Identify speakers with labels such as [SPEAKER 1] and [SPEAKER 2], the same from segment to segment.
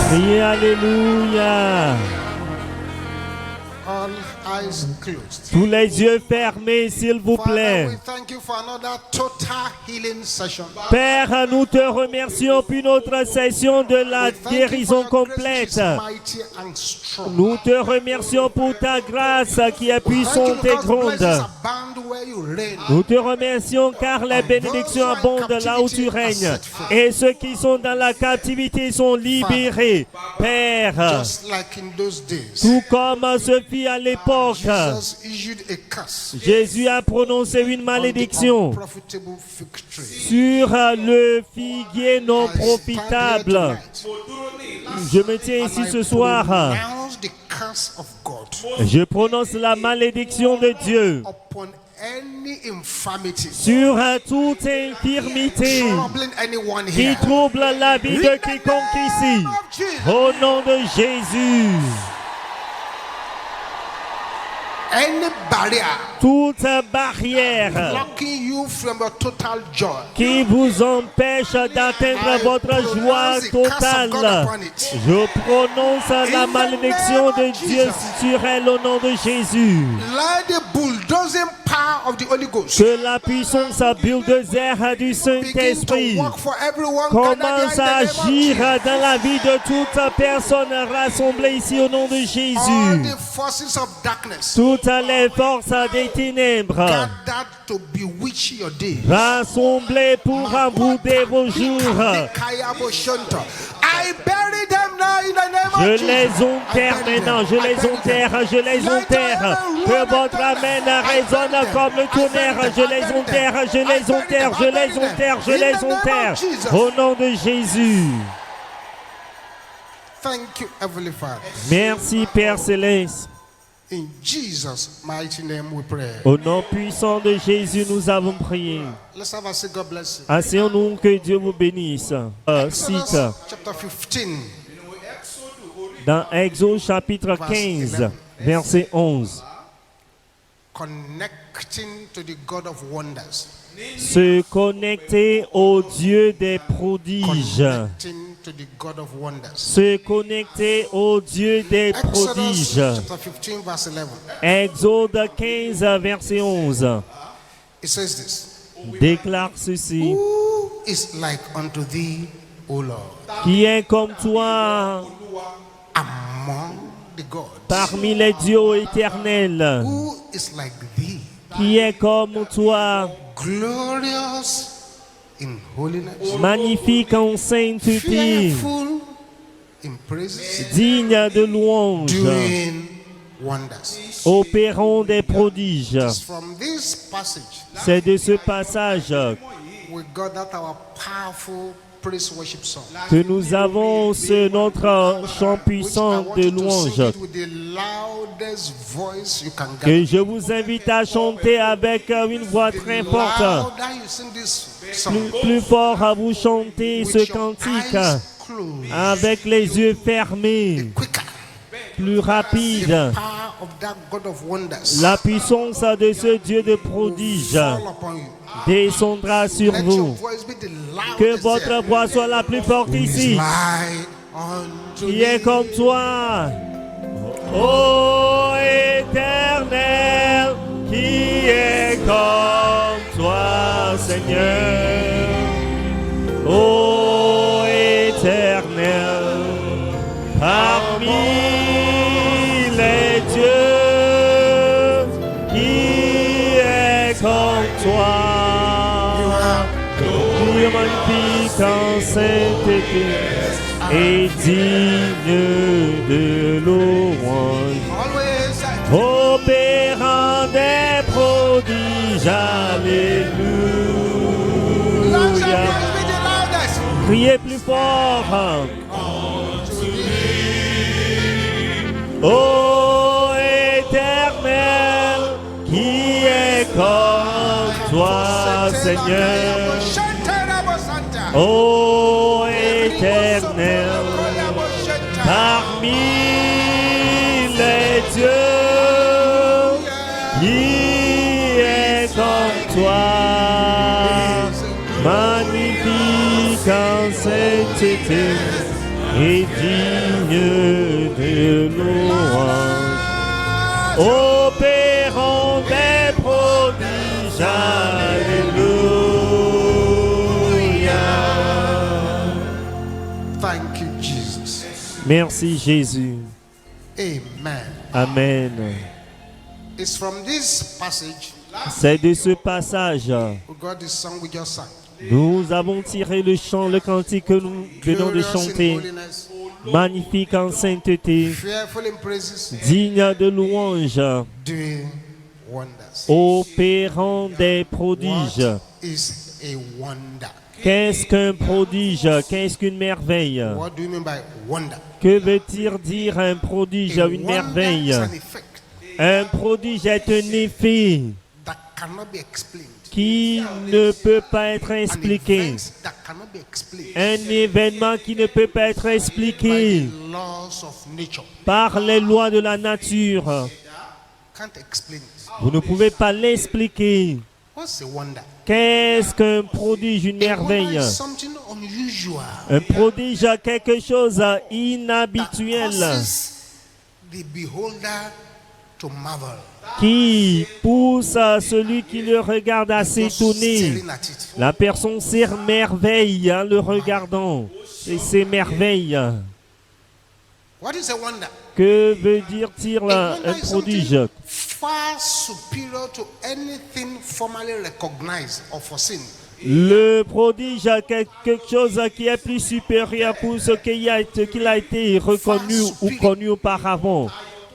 [SPEAKER 1] Criez Alléluia.
[SPEAKER 2] All eyes closed.
[SPEAKER 1] Tous les yeux fermés, s'il vous plaît.
[SPEAKER 2] Father, we thank you for another total healing session.
[SPEAKER 1] Père, nous te remercions pour une autre session de la
[SPEAKER 2] We thank you
[SPEAKER 1] guérison
[SPEAKER 2] for your grace, which
[SPEAKER 1] complète.
[SPEAKER 2] is mighty and strong.
[SPEAKER 1] Nous te remercions pour ta grâce qui est
[SPEAKER 2] We thank you
[SPEAKER 1] puissante et
[SPEAKER 2] because blessings
[SPEAKER 1] grande.
[SPEAKER 2] abound where you reign.
[SPEAKER 1] Nous te remercions car les bénédictions abondent là où tu règnes. Et ceux qui sont dans la captivité sont libérés. Père,
[SPEAKER 2] Just like in those days,
[SPEAKER 1] tout comme ce fut à l'époque,
[SPEAKER 2] Jesus issued a curse
[SPEAKER 1] Jésus a prononcé une
[SPEAKER 2] on the
[SPEAKER 1] malédiction
[SPEAKER 2] unprofitable fig tree.
[SPEAKER 1] sur le figuier non profitable. Je me tiens ici ce soir.
[SPEAKER 2] Pronounce the curse of God
[SPEAKER 1] Je prononce la malédiction de Dieu
[SPEAKER 2] upon any infirmity
[SPEAKER 1] sur toute infirmité
[SPEAKER 2] troubling anyone
[SPEAKER 1] qui
[SPEAKER 2] here.
[SPEAKER 1] trouble la vie de quiconque ici. Au nom de Jésus,
[SPEAKER 2] Any barrier
[SPEAKER 1] toute barrière
[SPEAKER 2] blocking you from your total joy,
[SPEAKER 1] qui vous empêche d'atteindre votre joie totale, je prononce la malédiction de Dieu sur elle au nom de Jésus.
[SPEAKER 2] let the bulldozing power of the Holy Ghost
[SPEAKER 1] Que la puissance bulldozer du
[SPEAKER 2] begin to
[SPEAKER 1] Saint-Esprit
[SPEAKER 2] work for everyone
[SPEAKER 1] commence
[SPEAKER 2] gathered
[SPEAKER 1] à
[SPEAKER 2] here in the name
[SPEAKER 1] agir
[SPEAKER 2] of Jesus.
[SPEAKER 1] dans la vie de toute personne rassemblée ici au nom de
[SPEAKER 2] All
[SPEAKER 1] Jésus.
[SPEAKER 2] the forces of darkness
[SPEAKER 1] Toutes les forces des ténèbres
[SPEAKER 2] gathered to bewitch your day.
[SPEAKER 1] rassemblées pour embrouiller vos jours.
[SPEAKER 2] I bury them now in the name
[SPEAKER 1] Je
[SPEAKER 2] of
[SPEAKER 1] les
[SPEAKER 2] Jesus.
[SPEAKER 1] enterre maintenant, je les enterre. Que votre amen résonne comme le tonnerre. Je les enterre. Au nom de Jésus.
[SPEAKER 2] Thank you, Heavenly Father.
[SPEAKER 1] Merci Père Céleste.
[SPEAKER 2] In Jesus' mighty name we pray.
[SPEAKER 1] Au nom puissant de Jésus, nous avons prié.
[SPEAKER 2] Let's have a say God bless you.
[SPEAKER 1] Asseyons-nous, que Dieu vous bénisse. Cite
[SPEAKER 2] Chapter 15.
[SPEAKER 1] dans Exode chapitre 15, verset 11.
[SPEAKER 2] Connecting to the God of wonders.
[SPEAKER 1] Se connecter au Dieu des prodiges.
[SPEAKER 2] Connecting to the God of wonders.
[SPEAKER 1] Se connecter au Dieu des
[SPEAKER 2] Exodus
[SPEAKER 1] prodiges.
[SPEAKER 2] chapter 15 verse 11.
[SPEAKER 1] Exode 15, verset 11.
[SPEAKER 2] It says this.
[SPEAKER 1] Déclare ceci.
[SPEAKER 2] Who is like unto thee, O Lord,
[SPEAKER 1] Qui est comme toi
[SPEAKER 2] among the gods?
[SPEAKER 1] parmi les dieux éternels?
[SPEAKER 2] Who is like thee,
[SPEAKER 1] Qui est comme toi,
[SPEAKER 2] glorious in holiness,
[SPEAKER 1] magnifique en sainteté,
[SPEAKER 2] fearful in praises,
[SPEAKER 1] digne de louange,
[SPEAKER 2] doing wonders?
[SPEAKER 1] opérant des prodiges?
[SPEAKER 2] It's from this passage
[SPEAKER 1] C'est de ce passage
[SPEAKER 2] we got that our powerful praise worship song.
[SPEAKER 1] que nous avons notre chant puissant
[SPEAKER 2] Which I want
[SPEAKER 1] de
[SPEAKER 2] you to
[SPEAKER 1] louange,
[SPEAKER 2] sing it with the loudest voice you can
[SPEAKER 1] que
[SPEAKER 2] get.
[SPEAKER 1] je vous invite à chanter avec une voix très
[SPEAKER 2] The
[SPEAKER 1] forte.
[SPEAKER 2] louder you sing this song,
[SPEAKER 1] Plus fort à vous chanter
[SPEAKER 2] with
[SPEAKER 1] ce
[SPEAKER 2] your
[SPEAKER 1] cantique
[SPEAKER 2] eyes closed,
[SPEAKER 1] avec les yeux fermés,
[SPEAKER 2] quicker.
[SPEAKER 1] plus rapide.
[SPEAKER 2] Power of that God of wonders
[SPEAKER 1] La puissance de ce Dieu de prodiges
[SPEAKER 2] fall upon you.
[SPEAKER 1] descendra sur
[SPEAKER 2] Let your
[SPEAKER 1] vous.
[SPEAKER 2] voice be the
[SPEAKER 1] Que
[SPEAKER 2] loudest
[SPEAKER 1] votre
[SPEAKER 2] there.
[SPEAKER 1] voix soit la plus forte ici.
[SPEAKER 2] Like unto
[SPEAKER 1] Qui est
[SPEAKER 2] thee.
[SPEAKER 1] comme toi, ô Éternel, qui est comme toi, Seigneur. Ô Éternel, parmi les dieux, qui est comme toi. Dieu magnifique en sainteté et digne de louange,
[SPEAKER 2] Always
[SPEAKER 1] opérant des prodiges, alléluia.
[SPEAKER 2] Let your voice be the loudest.
[SPEAKER 1] Criez plus fort. Ô Éternel, qui est comme toi, Seigneur. Ô Éternel, parmi les dieux, qui est comme toi, magnifique en sainteté et digne de louange, opérant des prodiges. Alléluia.
[SPEAKER 2] Thank you, Jesus.
[SPEAKER 1] Merci Jésus.
[SPEAKER 2] Amen.
[SPEAKER 1] Amen.
[SPEAKER 2] It's from this passage
[SPEAKER 1] C'est de ce passage
[SPEAKER 2] we got this song we just sang.
[SPEAKER 1] nous avons tiré le chant, le cantique que nous venons de
[SPEAKER 2] Glorious in
[SPEAKER 1] chanter.
[SPEAKER 2] holiness,
[SPEAKER 1] Magnifique en sainteté,
[SPEAKER 2] fearful in praises,
[SPEAKER 1] digne de louange,
[SPEAKER 2] doing wonders.
[SPEAKER 1] opérant des prodiges.
[SPEAKER 2] What is a wonder?
[SPEAKER 1] Qu'est-ce qu'un prodige? Qu'est-ce qu'une merveille?
[SPEAKER 2] What do you mean by wonder?
[SPEAKER 1] Que veut-il dire un prodige,
[SPEAKER 2] A
[SPEAKER 1] une
[SPEAKER 2] wonder
[SPEAKER 1] merveille?
[SPEAKER 2] is an effect
[SPEAKER 1] Un prodige est un effet
[SPEAKER 2] that cannot be explained.
[SPEAKER 1] qui ne peut pas être
[SPEAKER 2] An
[SPEAKER 1] expliqué.
[SPEAKER 2] event that cannot be explained
[SPEAKER 1] Un événement qui ne peut pas être
[SPEAKER 2] by
[SPEAKER 1] expliqué
[SPEAKER 2] the laws of nature.
[SPEAKER 1] par les lois de la nature.
[SPEAKER 2] Can't explain it.
[SPEAKER 1] Vous ne pouvez pas l'expliquer.
[SPEAKER 2] What's a wonder?
[SPEAKER 1] Qu'est-ce qu'un prodige, une
[SPEAKER 2] A wonder
[SPEAKER 1] merveille?
[SPEAKER 2] is something unusual
[SPEAKER 1] Un prodige a quelque chose
[SPEAKER 2] that
[SPEAKER 1] inhabituel
[SPEAKER 2] causes the beholder to marvel.
[SPEAKER 1] qui pousse à celui qui le regarde à s'étonner.
[SPEAKER 2] Staring at it.
[SPEAKER 1] La personne s'émerveille en le regardant et s'émerveille.
[SPEAKER 2] What is a wonder?
[SPEAKER 1] Que veut dire
[SPEAKER 2] A
[SPEAKER 1] un
[SPEAKER 2] wonder is
[SPEAKER 1] prodige?
[SPEAKER 2] something far superior to anything formerly recognized or foreseen.
[SPEAKER 1] Le prodige a quelque chose qui est plus supérieur pour ce qu'il a été reconnu ou connu auparavant.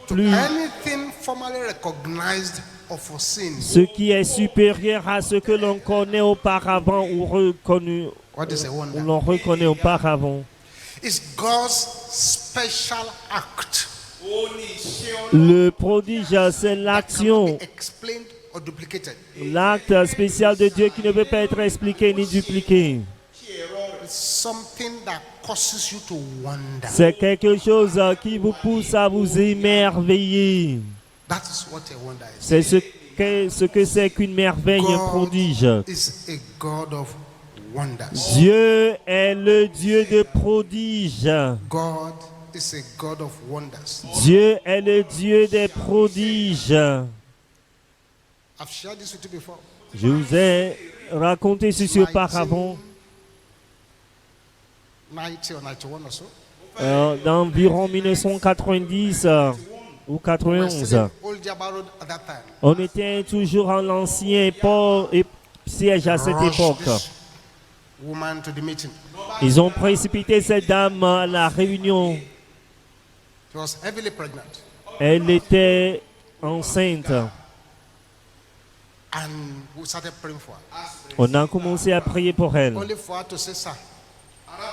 [SPEAKER 1] Plus
[SPEAKER 2] Anything formerly recognized or foreseen.
[SPEAKER 1] ce qui est supérieur à ce que l'on connaît auparavant ou reconnu,
[SPEAKER 2] What is a
[SPEAKER 1] ou
[SPEAKER 2] wonder?
[SPEAKER 1] l'on reconnaît auparavant.
[SPEAKER 2] It's God's special act.
[SPEAKER 1] Le prodige, c'est l'action,
[SPEAKER 2] Explained or duplicated.
[SPEAKER 1] l'acte spécial de Dieu qui ne peut pas être expliqué ni dupliqué.
[SPEAKER 2] It's something that causes you to wonder.
[SPEAKER 1] C'est quelque chose qui vous pousse à vous émerveiller.
[SPEAKER 2] That is what a wonder is.
[SPEAKER 1] C'est ce que c'est qu'une merveille, un prodige.
[SPEAKER 2] is a God of wonders.
[SPEAKER 1] Dieu est le Dieu de prodiges.
[SPEAKER 2] God is a God of wonders.
[SPEAKER 1] Dieu est le Dieu des prodiges.
[SPEAKER 2] I've shared this with you before.
[SPEAKER 1] Je vous ai raconté ceci auparavant.
[SPEAKER 2] 90 or 91 or so.
[SPEAKER 1] D'environ 1990 ou
[SPEAKER 2] We were
[SPEAKER 1] 91.
[SPEAKER 2] still in Old Jabba Road at that time.
[SPEAKER 1] On était toujours en l'ancien port et siège à cette
[SPEAKER 2] Rushed
[SPEAKER 1] époque.
[SPEAKER 2] this woman to the meeting.
[SPEAKER 1] Ils ont précipité cette dame à la réunion.
[SPEAKER 2] She was heavily pregnant.
[SPEAKER 1] Elle était enceinte.
[SPEAKER 2] And we started praying for her.
[SPEAKER 1] On a commencé à prier pour elle.
[SPEAKER 2] Only for her to say, sir,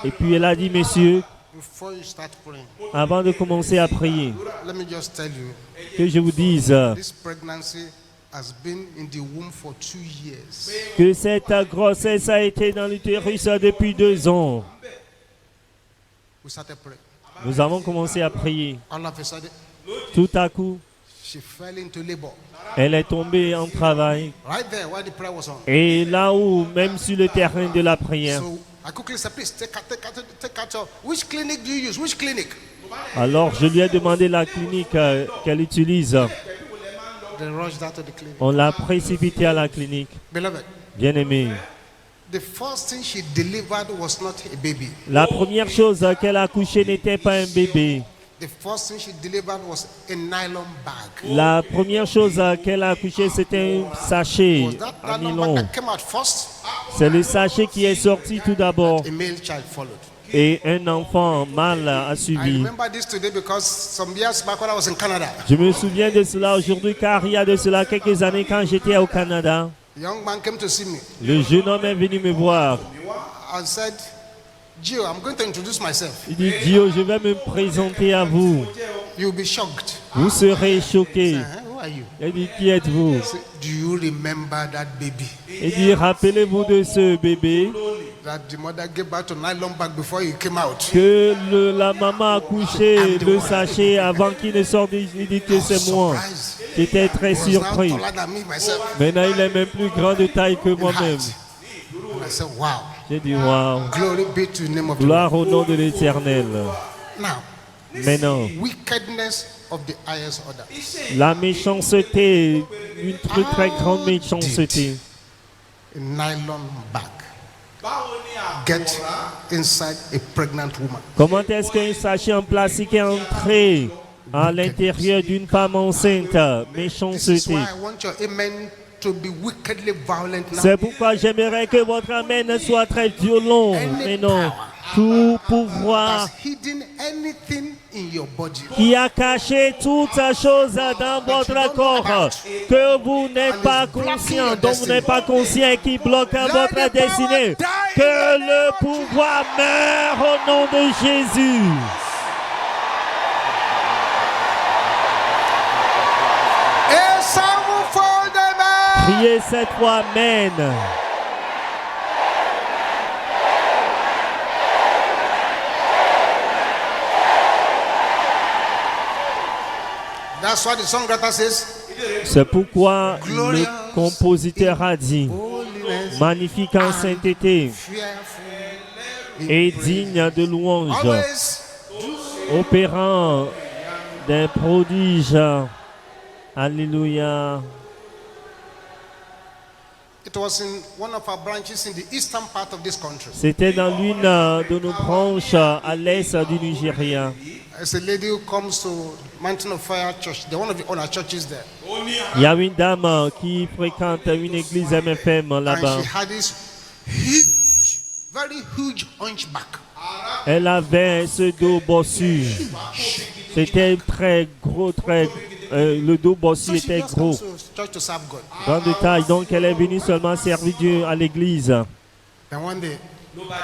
[SPEAKER 1] Et puis elle a dit, monsieur,
[SPEAKER 2] before you start praying,
[SPEAKER 1] avant de commencer à prier,
[SPEAKER 2] let me just tell you,
[SPEAKER 1] que je vous dise
[SPEAKER 2] this pregnancy has been in the womb for 2 years.
[SPEAKER 1] que cette grossesse a été dans l'utérus depuis 2 ans.
[SPEAKER 2] We started praying.
[SPEAKER 1] Nous avons commencé à prier.
[SPEAKER 2] All of a sudden,
[SPEAKER 1] Tout à coup,
[SPEAKER 2] she fell into labor.
[SPEAKER 1] elle est tombée en travail.
[SPEAKER 2] Right there where the prayer was on.
[SPEAKER 1] Et là où, même sur le terrain de la prière,
[SPEAKER 2] So I quickly said, please take her to which clinic do you use? Which clinic?
[SPEAKER 1] alors je lui ai demandé la clinique qu'elle utilise.
[SPEAKER 2] They rushed her to the clinic.
[SPEAKER 1] On l'a précipitée à la clinique.
[SPEAKER 2] Beloved,
[SPEAKER 1] Bien-aimé,
[SPEAKER 2] the first thing she delivered was not a baby.
[SPEAKER 1] la première chose qu'elle a accouchée n'était pas un bébé.
[SPEAKER 2] The first thing she delivered was a nylon bag.
[SPEAKER 1] La première chose qu'elle a accouchée, c'était un sachet
[SPEAKER 2] Was that
[SPEAKER 1] en
[SPEAKER 2] nylon
[SPEAKER 1] nylon.
[SPEAKER 2] bag that came out first?
[SPEAKER 1] C'est le sachet qui est sorti tout d'abord.
[SPEAKER 2] A male child followed.
[SPEAKER 1] Et un enfant mâle a
[SPEAKER 2] I
[SPEAKER 1] suivi.
[SPEAKER 2] remember this today because some years back when I was in Canada,
[SPEAKER 1] Je me souviens de cela aujourd'hui car il y a de cela quelques années quand j'étais au Canada,
[SPEAKER 2] a young man came to see me
[SPEAKER 1] le jeune homme est venu me voir.
[SPEAKER 2] and said, Gio, I'm going to introduce myself.
[SPEAKER 1] Il dit, Dio, je vais me présenter à vous.
[SPEAKER 2] You'll be shocked.
[SPEAKER 1] Vous serez choqués.
[SPEAKER 2] Who are you?
[SPEAKER 1] Il dit, qui êtes-vous?
[SPEAKER 2] I said, do you remember that baby
[SPEAKER 1] Il dit, rappelez-vous de ce bébé
[SPEAKER 2] that the mother gave back to nylon bag before he came out?
[SPEAKER 1] que la maman a couché le sachet avant qu'il ne sorte. Il dit que c'est moi.
[SPEAKER 2] Surprised.
[SPEAKER 1] J'étais très
[SPEAKER 2] He was now
[SPEAKER 1] surpris.
[SPEAKER 2] taller than me myself.
[SPEAKER 1] Maintenant, il est même plus grand de taille que moi-même.
[SPEAKER 2] And I said, wow.
[SPEAKER 1] J'ai dit wow.
[SPEAKER 2] Glory be to the name of the
[SPEAKER 1] Gloire
[SPEAKER 2] Lord.
[SPEAKER 1] au nom de l'Éternel.
[SPEAKER 2] Now,
[SPEAKER 1] Maintenant,
[SPEAKER 2] wickedness of the highest order.
[SPEAKER 1] la méchanceté, une très très grande méchanceté.
[SPEAKER 2] A nylon bag get inside a pregnant woman.
[SPEAKER 1] Comment est-ce qu'un sachet en plastique est entré à l'intérieur d'une femme enceinte?
[SPEAKER 2] This is
[SPEAKER 1] Méchanceté.
[SPEAKER 2] why I want your amen to be wickedly violent now.
[SPEAKER 1] C'est pourquoi j'aimerais que votre amen soit très violent. Mais non, tout pouvoir
[SPEAKER 2] Has hidden anything in your body
[SPEAKER 1] qui a caché toute chose dans votre corps que vous n'êtes pas conscient, dont vous n'êtes pas conscient, qui bloque votre destinée. Que le pouvoir meure au nom de Jésus.
[SPEAKER 2] a sevenfold amen.
[SPEAKER 1] Priez cette fois, Amen.
[SPEAKER 2] That's why the songwriter says,
[SPEAKER 1] C'est pourquoi le compositeur a dit,
[SPEAKER 2] holiness,
[SPEAKER 1] magnifique en sainteté
[SPEAKER 2] fearful,
[SPEAKER 1] et digne de louange,
[SPEAKER 2] always
[SPEAKER 1] opérant des prodiges. Alléluia.
[SPEAKER 2] It was in one of our branches in the eastern part of this country.
[SPEAKER 1] C'était dans l'une de nos branches à l'est du Nigeria.
[SPEAKER 2] There's a lady who comes to Mountain of Fire Church. They're one of the owner churches there.
[SPEAKER 1] Il y a une dame qui fréquente une église MFM là-bas.
[SPEAKER 2] And she had this huge, very huge hunchback.
[SPEAKER 1] Elle avait ce dos bossu. C'était très gros, le dos bossu
[SPEAKER 2] So she
[SPEAKER 1] était
[SPEAKER 2] just
[SPEAKER 1] gros,
[SPEAKER 2] comes to church to serve God.
[SPEAKER 1] grande de taille. Donc elle est venue seulement servir Dieu à l'église.
[SPEAKER 2] Then one day,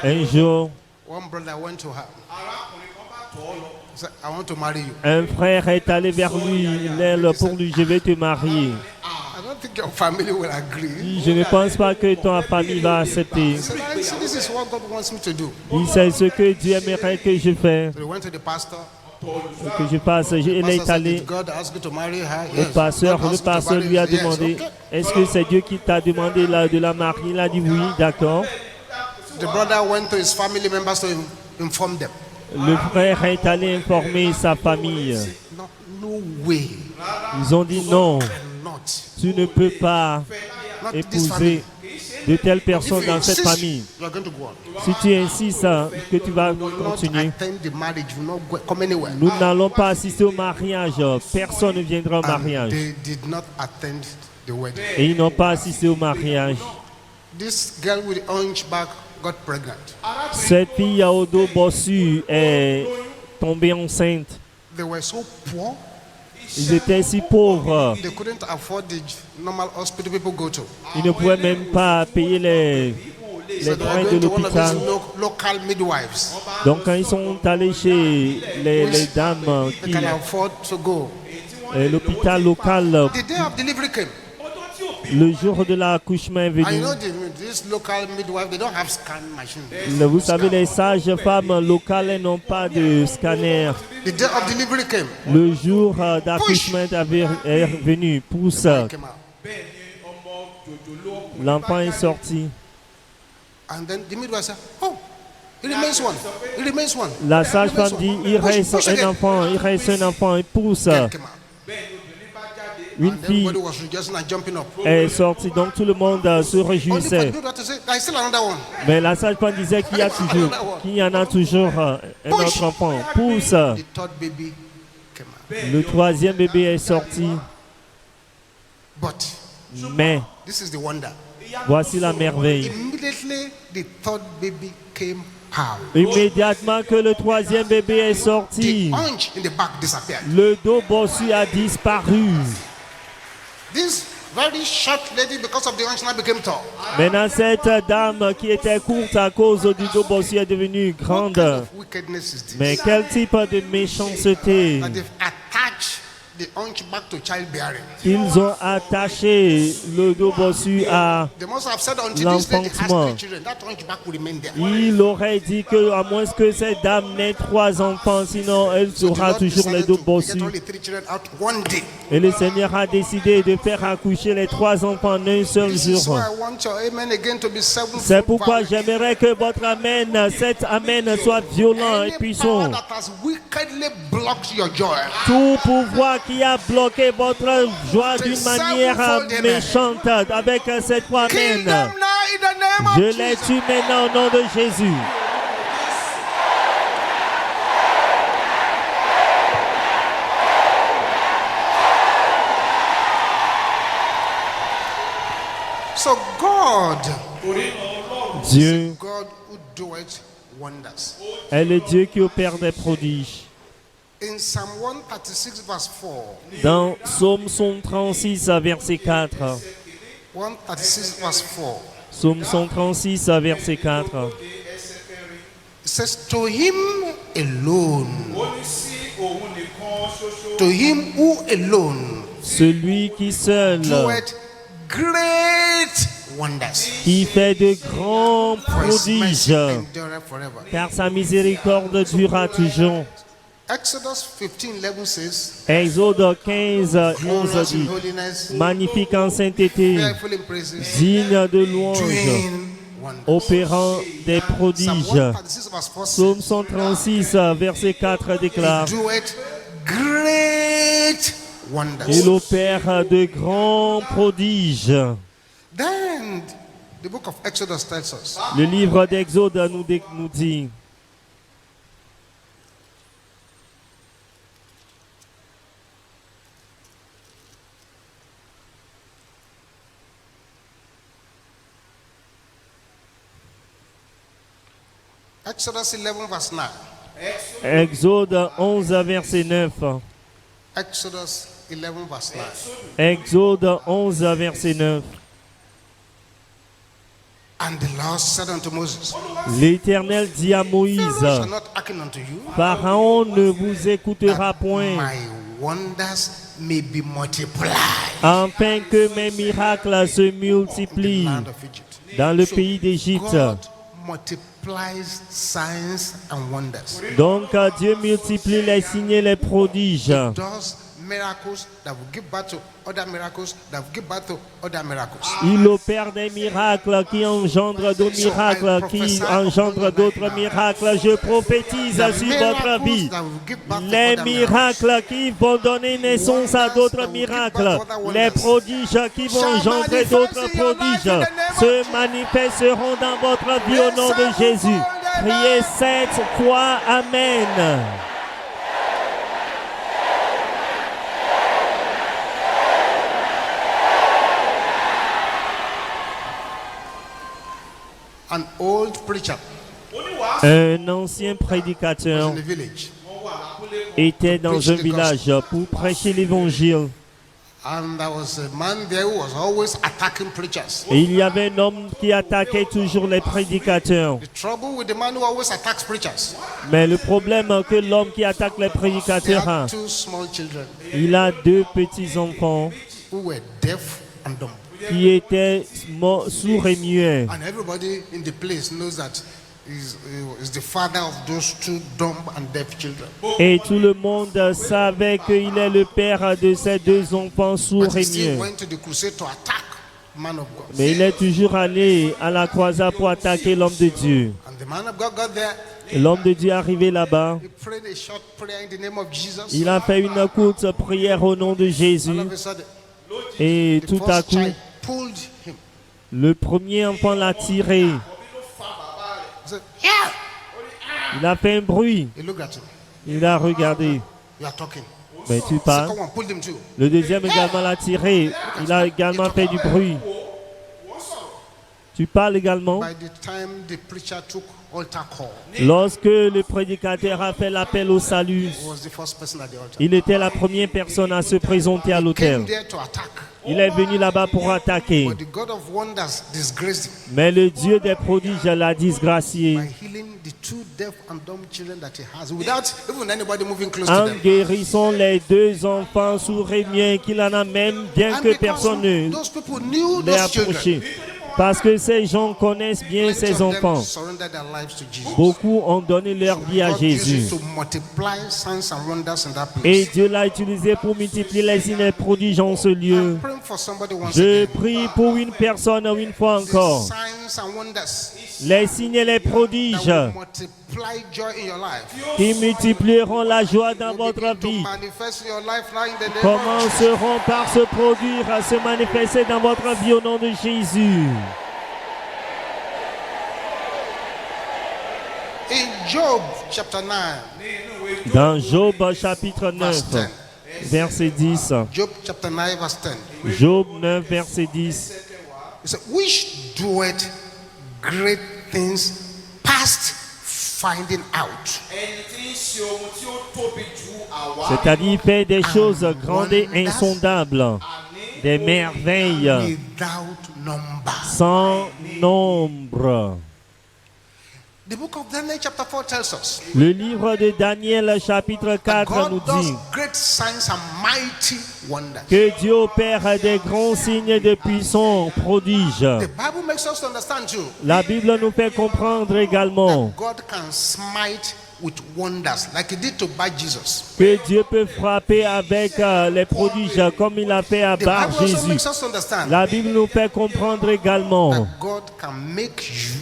[SPEAKER 1] Un jour,
[SPEAKER 2] one brother went to her. He said, I want to marry you.
[SPEAKER 1] un frère est allé vers lui, pour lui, je vais te marier.
[SPEAKER 2] I don't think your family will agree.
[SPEAKER 1] Je ne pense pas que ta famille va accepter.
[SPEAKER 2] He said, "I see, this is what God wants me to do."
[SPEAKER 1] Il sait ce que Dieu aimerait que je fasse,
[SPEAKER 2] So he went to the pastor.
[SPEAKER 1] que je fasse. Il
[SPEAKER 2] The
[SPEAKER 1] est
[SPEAKER 2] pastor said,
[SPEAKER 1] allé
[SPEAKER 2] "Did God ask you to marry her?"
[SPEAKER 1] au
[SPEAKER 2] Yes.
[SPEAKER 1] pasteur.
[SPEAKER 2] God
[SPEAKER 1] Le
[SPEAKER 2] asked you to
[SPEAKER 1] pasteur
[SPEAKER 2] marry
[SPEAKER 1] lui a
[SPEAKER 2] her. Yes,
[SPEAKER 1] demandé,
[SPEAKER 2] okay.
[SPEAKER 1] est-ce que c'est Dieu qui t'a demandé de la marier? Il a dit oui, d'accord.
[SPEAKER 2] The brother went to his family members to inform them.
[SPEAKER 1] Le frère est allé informer sa famille.
[SPEAKER 2] No, no way.
[SPEAKER 1] Ils ont dit non,
[SPEAKER 2] Not.
[SPEAKER 1] tu ne peux pas
[SPEAKER 2] Not this family.
[SPEAKER 1] épouser de telles personnes
[SPEAKER 2] If you
[SPEAKER 1] dans cette
[SPEAKER 2] insist,
[SPEAKER 1] famille.
[SPEAKER 2] you are going to go on.
[SPEAKER 1] Si tu insistes que tu vas
[SPEAKER 2] You will not
[SPEAKER 1] continuer,
[SPEAKER 2] attend the marriage. You will not go, come anywhere.
[SPEAKER 1] nous n'allons pas assister au mariage. Personne ne viendra au
[SPEAKER 2] And
[SPEAKER 1] mariage.
[SPEAKER 2] they did not attend the wedding.
[SPEAKER 1] Et ils n'ont pas assisté au mariage.
[SPEAKER 2] This girl with the hunchback got pregnant.
[SPEAKER 1] Cette fille au dos bossu est tombée enceinte.
[SPEAKER 2] They were so poor,
[SPEAKER 1] Ils étaient si pauvres.
[SPEAKER 2] they couldn't afford the normal hospital people go to.
[SPEAKER 1] Ils ne pouvaient même pas payer les
[SPEAKER 2] So they
[SPEAKER 1] frais
[SPEAKER 2] were
[SPEAKER 1] de
[SPEAKER 2] going to one of these
[SPEAKER 1] l'hôpital.
[SPEAKER 2] local midwives.
[SPEAKER 1] Donc quand ils sont allés chez les dames
[SPEAKER 2] They
[SPEAKER 1] qui,
[SPEAKER 2] can afford to go.
[SPEAKER 1] l'hôpital local,
[SPEAKER 2] The day of delivery came.
[SPEAKER 1] le jour de l'accouchement est
[SPEAKER 2] And you
[SPEAKER 1] venu.
[SPEAKER 2] know, this local midwife, they don't have scan machine.
[SPEAKER 1] Vous savez, les sages-femmes locales elles n'ont pas de scanner.
[SPEAKER 2] The day of delivery came.
[SPEAKER 1] Le jour d'accouchement est venu. Pousse.
[SPEAKER 2] Came out.
[SPEAKER 1] L'enfant est sorti.
[SPEAKER 2] And then the midwife said, "Oh, it remains one. It remains one."
[SPEAKER 1] La sage-femme dit, il reste un enfant, il reste un enfant. Il pousse.
[SPEAKER 2] Girl came out.
[SPEAKER 1] Une
[SPEAKER 2] And
[SPEAKER 1] fille
[SPEAKER 2] everybody was rejoicing and jumping up.
[SPEAKER 1] est sortie. Donc tout le monde se
[SPEAKER 2] Only for the
[SPEAKER 1] réjouissait.
[SPEAKER 2] midwife to say, "There's still another one."
[SPEAKER 1] Mais la sage-femme disait qu'il y en a toujours un autre enfant. Pousse.
[SPEAKER 2] The third baby came out.
[SPEAKER 1] Le troisième bébé est sorti.
[SPEAKER 2] But
[SPEAKER 1] Mais
[SPEAKER 2] this is the wonder.
[SPEAKER 1] voici la merveille.
[SPEAKER 2] Immediately, the third baby came out.
[SPEAKER 1] Immédiatement que le troisième bébé est
[SPEAKER 2] The
[SPEAKER 1] sorti,
[SPEAKER 2] hunch in the back disappeared.
[SPEAKER 1] le dos bossu a disparu.
[SPEAKER 2] This very short lady, because of the hunch, now became tall.
[SPEAKER 1] Maintenant, cette dame qui était courte à cause du dos bossu est devenue
[SPEAKER 2] What
[SPEAKER 1] grande.
[SPEAKER 2] kind of wickedness is this?
[SPEAKER 1] Mais quel type de méchanceté
[SPEAKER 2] That they've attached the hunchback to childbearing.
[SPEAKER 1] Ils ont attaché le dos bossu à
[SPEAKER 2] They must have said until this lady has
[SPEAKER 1] l'enfantement.
[SPEAKER 2] 3 children, that hunchback will remain there.
[SPEAKER 1] Il aurait dit que, à moins que cette dame n'ait 3 enfants, sinon elle
[SPEAKER 2] So the
[SPEAKER 1] aura
[SPEAKER 2] Lord
[SPEAKER 1] toujours les
[SPEAKER 2] decided
[SPEAKER 1] dos
[SPEAKER 2] to
[SPEAKER 1] bossus.
[SPEAKER 2] get only 3 children out one day.
[SPEAKER 1] Et le Seigneur a décidé de faire accoucher les 3 enfants en un seul
[SPEAKER 2] This is
[SPEAKER 1] jour.
[SPEAKER 2] why I want your amen again to be
[SPEAKER 1] C'est
[SPEAKER 2] sevenfold.
[SPEAKER 1] pourquoi j'aimerais que votre amen, cet amen soit violent et
[SPEAKER 2] Any
[SPEAKER 1] puissant.
[SPEAKER 2] power that has wickedly blocked your joy,
[SPEAKER 1] Tout pouvoir qui a bloqué votre joie d'une manière méchante avec cette foi
[SPEAKER 2] kill
[SPEAKER 1] amen.
[SPEAKER 2] them now in the name
[SPEAKER 1] Je
[SPEAKER 2] of
[SPEAKER 1] les
[SPEAKER 2] Jesus.
[SPEAKER 1] tue maintenant au nom de Jésus.
[SPEAKER 2] So God,
[SPEAKER 1] Dieu
[SPEAKER 2] God who doeth wonders.
[SPEAKER 1] est le Dieu qui opère des prodiges.
[SPEAKER 2] In Psalm 136 verse 4,
[SPEAKER 1] Dans Psaume 136, verset 4.
[SPEAKER 2] 136 verse 4,
[SPEAKER 1] Psaume 136, verset 4.
[SPEAKER 2] it says, to him alone, to him who alone
[SPEAKER 1] Celui qui seul,
[SPEAKER 2] doeth great wonders.
[SPEAKER 1] qui fait de grands
[SPEAKER 2] For his mercy
[SPEAKER 1] prodiges,
[SPEAKER 2] endureth forever.
[SPEAKER 1] car sa miséricorde durera toujours.
[SPEAKER 2] Exodus 15:11 says,
[SPEAKER 1] Exode 15, 11
[SPEAKER 2] glorious in
[SPEAKER 1] dit,
[SPEAKER 2] holiness,
[SPEAKER 1] magnifique en sainteté,
[SPEAKER 2] fearful in praises,
[SPEAKER 1] digne de louange,
[SPEAKER 2] doing wonders.
[SPEAKER 1] opérant des
[SPEAKER 2] Psalm
[SPEAKER 1] prodiges.
[SPEAKER 2] 136 verse 4
[SPEAKER 1] Psaume
[SPEAKER 2] says,
[SPEAKER 1] 136, verset 4 déclare,
[SPEAKER 2] doeth great wonders.
[SPEAKER 1] il opère de grands prodiges.
[SPEAKER 2] Then the book of Exodus tells us
[SPEAKER 1] Le livre d'Exode nous dit,
[SPEAKER 2] Exodus 11 verse 9.
[SPEAKER 1] Exode 11, verset 9.
[SPEAKER 2] Exodus 11 verse 9.
[SPEAKER 1] Exode 11, verset 9.
[SPEAKER 2] And the Lord said unto Moses,
[SPEAKER 1] L'Éternel dit à Moïse,
[SPEAKER 2] Pharaoh shall not hearken unto you,
[SPEAKER 1] Pharaon ne vous écoutera
[SPEAKER 2] that
[SPEAKER 1] point,
[SPEAKER 2] my wonders may be multiplied
[SPEAKER 1] afin que mes miracles se
[SPEAKER 2] in the
[SPEAKER 1] multiplient
[SPEAKER 2] land of Egypt.
[SPEAKER 1] dans le
[SPEAKER 2] So
[SPEAKER 1] pays d'Égypte.
[SPEAKER 2] God multiplies signs and wonders.
[SPEAKER 1] Donc Dieu multiplie les signes et les prodiges.
[SPEAKER 2] Does miracles that will give birth to other miracles that will give birth to other miracles.
[SPEAKER 1] Il opère des miracles qui engendrent d'autres miracles, qui engendrent d'autres miracles. Je prophétise sur votre vie. Les miracles qui vont donner naissance à d'autres miracles, les prodiges qui vont engendrer d'autres prodiges, se manifesteront dans votre vie au nom de Jésus. Priez 7 fois Amen.
[SPEAKER 2] An old preacher
[SPEAKER 1] Un ancien
[SPEAKER 2] in
[SPEAKER 1] prédicateur
[SPEAKER 2] the village,
[SPEAKER 1] était dans un village pour prêcher l'évangile.
[SPEAKER 2] and there was a man there who was always attacking preachers.
[SPEAKER 1] Et il y avait un homme qui attaquait toujours les prédicateurs.
[SPEAKER 2] The trouble with the man who always attacks preachers,
[SPEAKER 1] Mais le problème que l'homme qui attaque les
[SPEAKER 2] he
[SPEAKER 1] prédicateurs a,
[SPEAKER 2] had 2 small children
[SPEAKER 1] il a 2 petits-enfants
[SPEAKER 2] who were deaf and dumb.
[SPEAKER 1] qui étaient sourds et muets.
[SPEAKER 2] And everybody in the place knows that is the father of those 2 dumb and deaf children.
[SPEAKER 1] Et tout le monde savait qu'il est le père de ces 2 enfants
[SPEAKER 2] But
[SPEAKER 1] sourds
[SPEAKER 2] he
[SPEAKER 1] et
[SPEAKER 2] still
[SPEAKER 1] muets.
[SPEAKER 2] went to the crusade to attack man of God.
[SPEAKER 1] Mais il est toujours allé à la croisade pour attaquer l'homme de Dieu.
[SPEAKER 2] And the man of God got there.
[SPEAKER 1] Et l'homme de Dieu est arrivé là-bas.
[SPEAKER 2] He prayed a short prayer in the name of Jesus.
[SPEAKER 1] Il a fait une courte prière au nom de Jésus.
[SPEAKER 2] All of a sudden,
[SPEAKER 1] Et
[SPEAKER 2] the
[SPEAKER 1] tout à
[SPEAKER 2] first
[SPEAKER 1] coup,
[SPEAKER 2] child pulled him.
[SPEAKER 1] le premier enfant l'a tiré.
[SPEAKER 2] He said, "Yeah."
[SPEAKER 1] Il a fait un bruit.
[SPEAKER 2] He looked at him.
[SPEAKER 1] Il a regardé.
[SPEAKER 2] You are talking.
[SPEAKER 1] Mais tu parles.
[SPEAKER 2] Second one pulled him too.
[SPEAKER 1] Le deuxième également l'a tiré. Il a également fait du bruit. Tu parles également
[SPEAKER 2] by the time the preacher took altar call.
[SPEAKER 1] lorsque le prédicateur a fait l'appel au salut.
[SPEAKER 2] He was the first person at the altar.
[SPEAKER 1] Il était la première personne à se présenter à l'autel.
[SPEAKER 2] Came there to attack.
[SPEAKER 1] Il est venu là-bas pour attaquer.
[SPEAKER 2] But the God of wonders disgraced him
[SPEAKER 1] Mais le Dieu des prodiges l'a disgracié
[SPEAKER 2] by healing the two deaf and dumb children that he has without even anybody moving close to
[SPEAKER 1] en
[SPEAKER 2] them.
[SPEAKER 1] guérissant les 2 enfants sourds et muets qu'il en a même bien
[SPEAKER 2] And
[SPEAKER 1] que
[SPEAKER 2] because
[SPEAKER 1] personne ne
[SPEAKER 2] those people knew
[SPEAKER 1] l'ait
[SPEAKER 2] those children,
[SPEAKER 1] approché. Parce que ces gens connaissent bien
[SPEAKER 2] plenty
[SPEAKER 1] ces
[SPEAKER 2] of them
[SPEAKER 1] enfants.
[SPEAKER 2] surrendered their lives to Jesus.
[SPEAKER 1] Beaucoup ont donné leur vie à
[SPEAKER 2] God uses
[SPEAKER 1] Jésus.
[SPEAKER 2] to multiply signs and wonders in that place.
[SPEAKER 1] Et Dieu l'a utilisé pour multiplier les signes et les prodiges en ce lieu.
[SPEAKER 2] I'm praying for somebody once
[SPEAKER 1] Je
[SPEAKER 2] again.
[SPEAKER 1] prie pour une personne une fois encore.
[SPEAKER 2] Signs and wonders
[SPEAKER 1] Les signes et les prodiges
[SPEAKER 2] that will multiply joy in your life.
[SPEAKER 1] qui multiplieront la joie dans
[SPEAKER 2] Will
[SPEAKER 1] votre
[SPEAKER 2] begin to
[SPEAKER 1] vie
[SPEAKER 2] manifest in your life now in the name of
[SPEAKER 1] commenceront par se produire, à se manifester dans votre vie au nom de Jésus.
[SPEAKER 2] In Job chapter 9,
[SPEAKER 1] Dans Job chapitre 9,
[SPEAKER 2] verse 10.
[SPEAKER 1] verset 10.
[SPEAKER 2] Job chapter 9, verse 10.
[SPEAKER 1] Job 9, verset 10.
[SPEAKER 2] It said, which doeth great things past finding out.
[SPEAKER 1] C'est-à-dire, il fait des choses grandes et insondables, des merveilles
[SPEAKER 2] Without number.
[SPEAKER 1] sans nombre.
[SPEAKER 2] The book of Daniel chapter 4 tells us
[SPEAKER 1] Le livre de Daniel chapitre
[SPEAKER 2] that
[SPEAKER 1] 4 nous
[SPEAKER 2] God does
[SPEAKER 1] dit
[SPEAKER 2] great signs and mighty wonders.
[SPEAKER 1] que Dieu opère des grands signes de puissants prodiges.
[SPEAKER 2] The Bible makes us understand too
[SPEAKER 1] La Bible nous fait comprendre également
[SPEAKER 2] that God can smite with wonders like he did to Bar Jesus.
[SPEAKER 1] que Dieu peut frapper avec les prodiges comme il a fait à
[SPEAKER 2] The
[SPEAKER 1] Bar
[SPEAKER 2] Bible also
[SPEAKER 1] Jésus.
[SPEAKER 2] makes us understand
[SPEAKER 1] La Bible nous fait comprendre également
[SPEAKER 2] that God can make you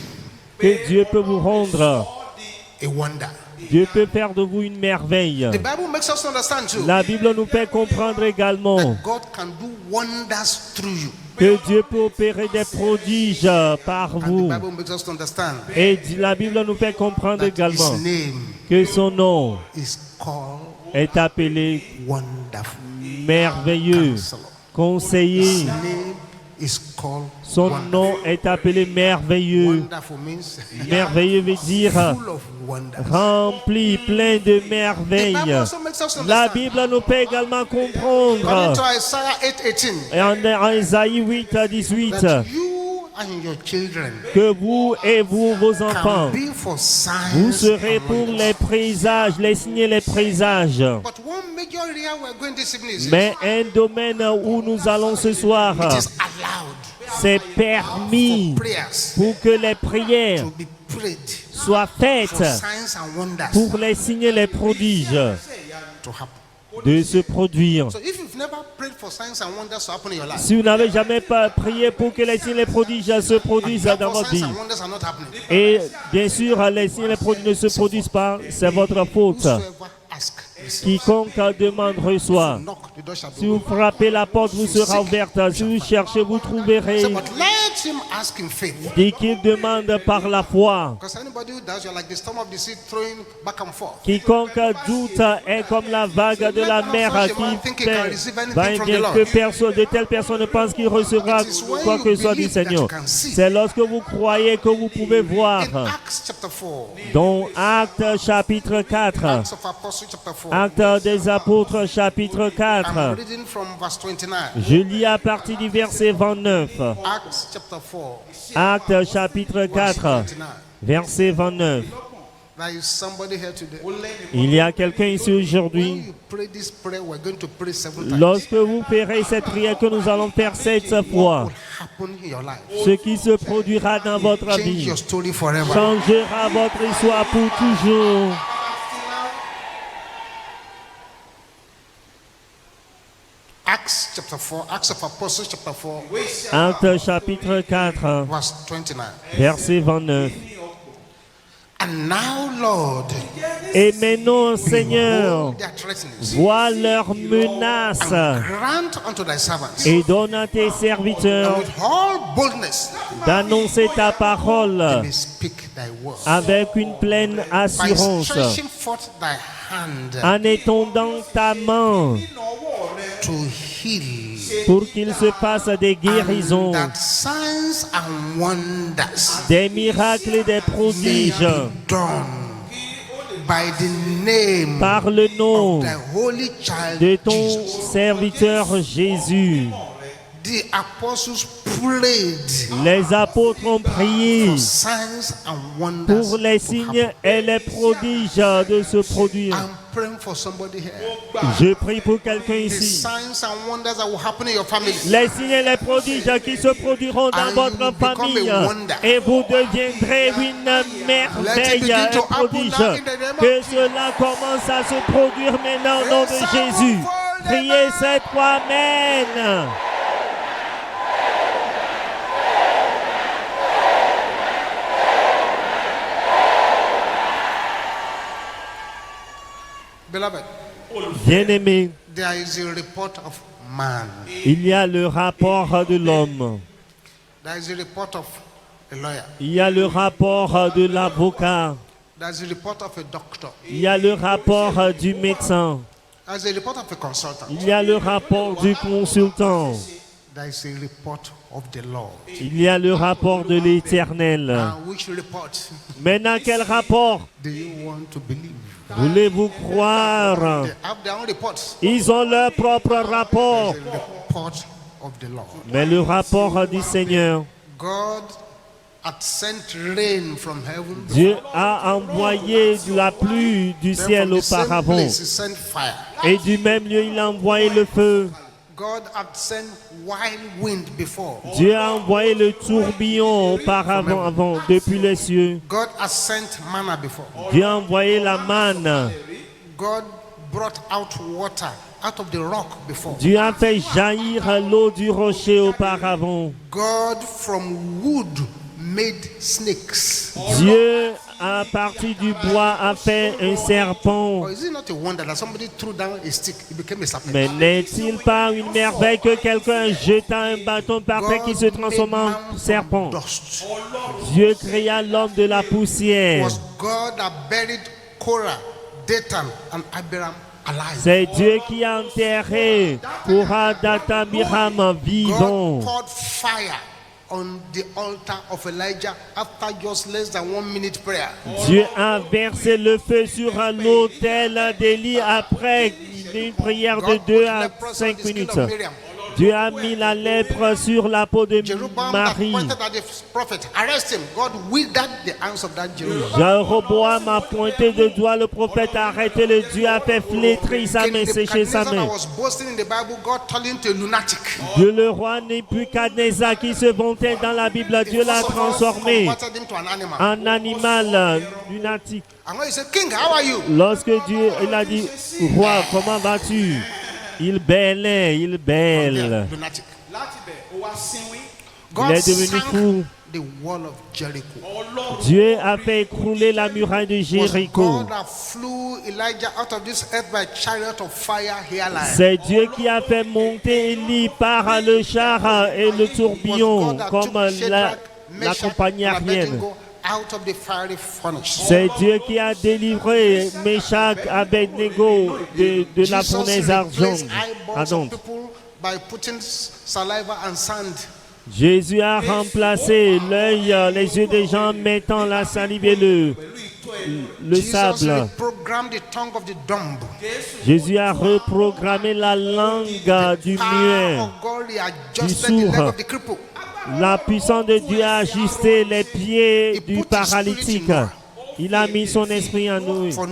[SPEAKER 1] que Dieu peut vous rendre,
[SPEAKER 2] a wonder.
[SPEAKER 1] Dieu peut faire de vous une merveille.
[SPEAKER 2] The Bible makes us understand too
[SPEAKER 1] La Bible nous fait comprendre également
[SPEAKER 2] that God can do wonders through you.
[SPEAKER 1] que Dieu peut opérer des prodiges par
[SPEAKER 2] And
[SPEAKER 1] vous.
[SPEAKER 2] the Bible makes us understand
[SPEAKER 1] Et la Bible nous fait comprendre
[SPEAKER 2] that
[SPEAKER 1] également
[SPEAKER 2] his name
[SPEAKER 1] que son nom
[SPEAKER 2] is called
[SPEAKER 1] est appelé
[SPEAKER 2] Wonderful
[SPEAKER 1] merveilleux,
[SPEAKER 2] Counselor. His
[SPEAKER 1] conseiller.
[SPEAKER 2] name is called
[SPEAKER 1] Son nom est appelé merveilleux.
[SPEAKER 2] Wonderful means
[SPEAKER 1] Merveilleux veut dire
[SPEAKER 2] full of wonders.
[SPEAKER 1] rempli, plein de
[SPEAKER 2] The Bible
[SPEAKER 1] merveilles.
[SPEAKER 2] also makes us
[SPEAKER 1] La
[SPEAKER 2] understand.
[SPEAKER 1] Bible nous peut également
[SPEAKER 2] According
[SPEAKER 1] comprendre.
[SPEAKER 2] to Isaiah 8:18,
[SPEAKER 1] Et en Isaïe 8 à 18,
[SPEAKER 2] that you and your children
[SPEAKER 1] que vous et vous, vos enfants,
[SPEAKER 2] can be for signs.
[SPEAKER 1] vous serez
[SPEAKER 2] and
[SPEAKER 1] pour
[SPEAKER 2] wonders.
[SPEAKER 1] les présages, les signes et les présages.
[SPEAKER 2] But one major area we're going this evening is
[SPEAKER 1] Mais un domaine où nous allons ce soir,
[SPEAKER 2] it is allowed
[SPEAKER 1] c'est permis
[SPEAKER 2] for prayers
[SPEAKER 1] pour que les prières
[SPEAKER 2] to be prayed
[SPEAKER 1] soient faites
[SPEAKER 2] for signs and wonders
[SPEAKER 1] pour les signes et les prodiges
[SPEAKER 2] to happen.
[SPEAKER 1] de se produire.
[SPEAKER 2] So if you've never prayed for signs and wonders to happen in your life,
[SPEAKER 1] Si vous n'avez jamais pas prié pour que les signes et les prodiges se produisent dans
[SPEAKER 2] therefore
[SPEAKER 1] votre
[SPEAKER 2] signs
[SPEAKER 1] vie,
[SPEAKER 2] and wonders are not happening.
[SPEAKER 1] et bien sûr les signes et les prodiges ne se produisent pas, c'est votre faute.
[SPEAKER 2] Whosoever ask, receive.
[SPEAKER 1] Quiconque demande reçoit.
[SPEAKER 2] Knock, the door shall be
[SPEAKER 1] Si vous
[SPEAKER 2] opened.
[SPEAKER 1] frappez, la porte vous sera ouverte. Si vous cherchez, vous trouverez.
[SPEAKER 2] Say, but let him ask in faith.
[SPEAKER 1] Dès qu'il demande par la foi.
[SPEAKER 2] Because anybody who does, you're like the storm of the sea throwing back and forth.
[SPEAKER 1] Quiconque doute est comme la vague de la mer qui fait va et vient, que personne, de telle personne ne pense qu'il recevra quoi que ce soit du Seigneur. C'est lorsque vous croyez que vous pouvez voir.
[SPEAKER 2] In Acts chapter 4,
[SPEAKER 1] Dans Actes chapitre 4.
[SPEAKER 2] Acts of Apostles chapter 4,
[SPEAKER 1] Actes des apôtres chapitre 4.
[SPEAKER 2] I'm reading from verse 29.
[SPEAKER 1] Je lis à partir du verset 29.
[SPEAKER 2] Acts chapter 4,
[SPEAKER 1] Actes chapitre 4,
[SPEAKER 2] 29.
[SPEAKER 1] verset 29.
[SPEAKER 2] There is somebody here today.
[SPEAKER 1] Il y a quelqu'un ici
[SPEAKER 2] When
[SPEAKER 1] aujourd'hui.
[SPEAKER 2] you pray this prayer, we're going to pray 7 times.
[SPEAKER 1] Lorsque vous ferez cette prière que nous allons faire 7 fois,
[SPEAKER 2] What will happen in your life?
[SPEAKER 1] ce qui se produira dans votre
[SPEAKER 2] Change
[SPEAKER 1] vie
[SPEAKER 2] your story forever.
[SPEAKER 1] changera votre histoire pour toujours.
[SPEAKER 2] Acts chapter 4, Acts of Apostles chapter 4,
[SPEAKER 1] Actes chapitre 4,
[SPEAKER 2] verse 29.
[SPEAKER 1] verset 29.
[SPEAKER 2] And now, Lord,
[SPEAKER 1] Et maintenant, Seigneur,
[SPEAKER 2] behold their threatenings,
[SPEAKER 1] vois leurs menaces
[SPEAKER 2] grant unto thy servants,
[SPEAKER 1] et donne à tes
[SPEAKER 2] and
[SPEAKER 1] serviteurs
[SPEAKER 2] with all boldness,
[SPEAKER 1] d'annoncer ta parole
[SPEAKER 2] may speak thy word.
[SPEAKER 1] avec une pleine
[SPEAKER 2] By
[SPEAKER 1] assurance,
[SPEAKER 2] stretching forth thy hand
[SPEAKER 1] en étendant ta main
[SPEAKER 2] to heal,
[SPEAKER 1] pour qu'il se passe des
[SPEAKER 2] and
[SPEAKER 1] guérisons
[SPEAKER 2] that signs signs and wonders
[SPEAKER 1] des miracles et des prodiges
[SPEAKER 2] done by the name
[SPEAKER 1] par le nom
[SPEAKER 2] of the Holy Child
[SPEAKER 1] de ton
[SPEAKER 2] Jesus.
[SPEAKER 1] serviteur Jésus.
[SPEAKER 2] The apostles prayed
[SPEAKER 1] Les apôtres ont prié
[SPEAKER 2] for signs and wonders
[SPEAKER 1] pour les
[SPEAKER 2] to
[SPEAKER 1] signes
[SPEAKER 2] happen.
[SPEAKER 1] et les prodiges de se produire.
[SPEAKER 2] I'm praying for somebody here.
[SPEAKER 1] Je prie pour quelqu'un
[SPEAKER 2] The
[SPEAKER 1] ici.
[SPEAKER 2] signs and wonders that will happen in your family.
[SPEAKER 1] Les signes et les prodiges qui se produiront dans votre famille et vous deviendrez une merveille et prodige. Que cela commence à se produire maintenant au nom de Jésus. Priez cette fois, Amen.
[SPEAKER 2] Beloved,
[SPEAKER 1] Bien-aimés,
[SPEAKER 2] there is a report of man.
[SPEAKER 1] il y a le rapport de l'homme.
[SPEAKER 2] There is a report of a lawyer.
[SPEAKER 1] Il y a le rapport de l'avocat.
[SPEAKER 2] There is a report of a doctor.
[SPEAKER 1] Il y a le rapport du médecin.
[SPEAKER 2] There is a report of a consultant.
[SPEAKER 1] Il y a le rapport du consultant.
[SPEAKER 2] There is a report of the Lord.
[SPEAKER 1] Il y a le rapport de l'Éternel.
[SPEAKER 2] And which report
[SPEAKER 1] Maintenant, quel rapport
[SPEAKER 2] do you want to believe?
[SPEAKER 1] voulez-vous croire?
[SPEAKER 2] They have their own reports.
[SPEAKER 1] Ils ont leur propre rapport.
[SPEAKER 2] The report of the Lord.
[SPEAKER 1] Mais le rapport du Seigneur,
[SPEAKER 2] God had sent rain from heaven.
[SPEAKER 1] Dieu a envoyé de la pluie du
[SPEAKER 2] Then
[SPEAKER 1] ciel
[SPEAKER 2] from the same
[SPEAKER 1] auparavant.
[SPEAKER 2] place he sent fire.
[SPEAKER 1] Et du même lieu, il a envoyé le feu.
[SPEAKER 2] God had sent wild wind before.
[SPEAKER 1] Dieu a envoyé le tourbillon auparavant, depuis les cieux.
[SPEAKER 2] God has sent manna before.
[SPEAKER 1] Dieu a envoyé la manne.
[SPEAKER 2] God brought out water out of the rock before.
[SPEAKER 1] Dieu a fait jaillir l'eau du rocher auparavant.
[SPEAKER 2] God from wood made snakes.
[SPEAKER 1] Dieu, à partir du bois, a fait un serpent.
[SPEAKER 2] Or is it not a wonder that somebody threw down a stick, it became a serpent?
[SPEAKER 1] Mais n'est-il pas une merveille que quelqu'un jeta un bâton parfait qui se transforme en serpent?
[SPEAKER 2] Dust.
[SPEAKER 1] Dieu créa l'homme de la
[SPEAKER 2] It
[SPEAKER 1] poussière.
[SPEAKER 2] was God that buried Korah, Dathan, and Abiram alive.
[SPEAKER 1] C'est Dieu qui a enterré Korah, Dathan, Abiram vivant.
[SPEAKER 2] God poured fire on the altar of Elijah after just less than 1 minute prayer.
[SPEAKER 1] Dieu a versé le feu sur l'autel d'Élie après une prière de 2 à 5 minutes. Dieu a mis la lèpre sur la peau de
[SPEAKER 2] Jeroboam
[SPEAKER 1] Marie.
[SPEAKER 2] pointed at the prophet, arrest him. God withered the hands of that Jeroboam.
[SPEAKER 1] Jéroboam a pointé de doigt le prophète, arrêtez-le. Dieu a fait flétrir sa main, sécher sa main.
[SPEAKER 2] was boasting in the Bible, God turned him into a lunatic.
[SPEAKER 1] Dieu le roi Nebuchadnezzar qui se vantait dans la Bible, Dieu l'a transformé
[SPEAKER 2] Converted him to an animal.
[SPEAKER 1] en animal lunatique.
[SPEAKER 2] And when he said, King, how are you?
[SPEAKER 1] Lorsque Dieu il a dit, roi, comment vas-tu? Il bêlait, il bêle.
[SPEAKER 2] Lunatic.
[SPEAKER 1] Il
[SPEAKER 2] God
[SPEAKER 1] est devenu
[SPEAKER 2] sank
[SPEAKER 1] fou.
[SPEAKER 2] the wall of Jericho.
[SPEAKER 1] Dieu a fait écrouler la muraille de
[SPEAKER 2] Was
[SPEAKER 1] Jéricho.
[SPEAKER 2] God that flew Elijah out of this earth by chariot of fire here alive.
[SPEAKER 1] C'est Dieu qui a fait monter Élie par le char et le tourbillon comme la compagnie aérienne.
[SPEAKER 2] Out of the fiery furnace.
[SPEAKER 1] C'est Dieu qui a délivré Meshach, Abednego de la fournaise ardente.
[SPEAKER 2] By putting saliva and sand.
[SPEAKER 1] Jésus a remplacé l'œil, les yeux des gens mettant la salive et le sable. Jésus a reprogrammé la langue du muet, du sourd. La puissance de Dieu a ajusté les pieds du paralytique. Il a mis son esprit en Noé. En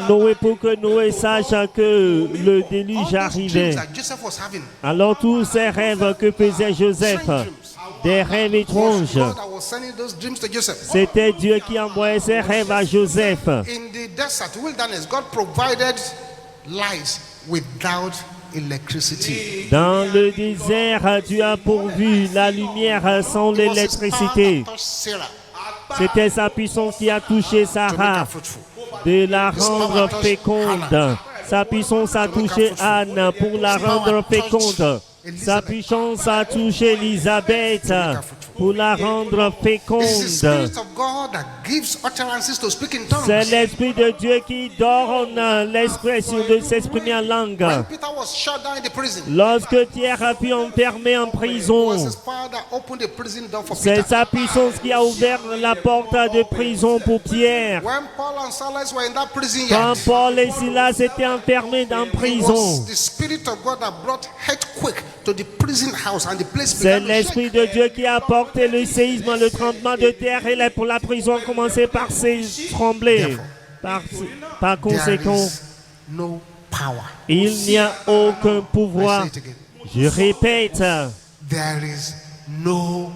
[SPEAKER 1] Noé pour que Noé sache que le déluge arrivait. Alors tous ces rêves que faisait Joseph, des rêves étranges, c'était Dieu qui envoyait ces rêves à Joseph. Dans le désert, Dieu a pourvu la lumière sans l'électricité. C'était sa puissance qui a touché Sarah, de la rendre féconde. Sa puissance a touché Anne pour la rendre féconde. Sa puissance a touché Élisabeth pour la rendre
[SPEAKER 2] It is the
[SPEAKER 1] féconde.
[SPEAKER 2] Spirit of God that gives utterances to speak in tongues.
[SPEAKER 1] C'est l'Esprit de Dieu qui donne l'expression de s'exprimer en langue.
[SPEAKER 2] When Peter was shut down in the prison,
[SPEAKER 1] Lorsque Pierre a pu enfermer en
[SPEAKER 2] it was
[SPEAKER 1] prison,
[SPEAKER 2] his power that opened the prison door for
[SPEAKER 1] c'est
[SPEAKER 2] Peter.
[SPEAKER 1] sa puissance qui a ouvert la porte de prison pour Pierre.
[SPEAKER 2] When Paul and Silas were in that prison
[SPEAKER 1] Quand
[SPEAKER 2] yard,
[SPEAKER 1] Paul et Silas étaient enfermés en
[SPEAKER 2] it
[SPEAKER 1] prison,
[SPEAKER 2] was the Spirit of God that brought earthquake to the prison house, and the place
[SPEAKER 1] c'est
[SPEAKER 2] began to
[SPEAKER 1] l'Esprit
[SPEAKER 2] shake.
[SPEAKER 1] de Dieu qui a apporté le séisme, le tremblement de terre, et pour la prison a commencé par trembler. Par
[SPEAKER 2] There
[SPEAKER 1] conséquent,
[SPEAKER 2] is no power.
[SPEAKER 1] il n'y a aucun
[SPEAKER 2] I
[SPEAKER 1] pouvoir.
[SPEAKER 2] say it again.
[SPEAKER 1] Je répète,
[SPEAKER 2] There is no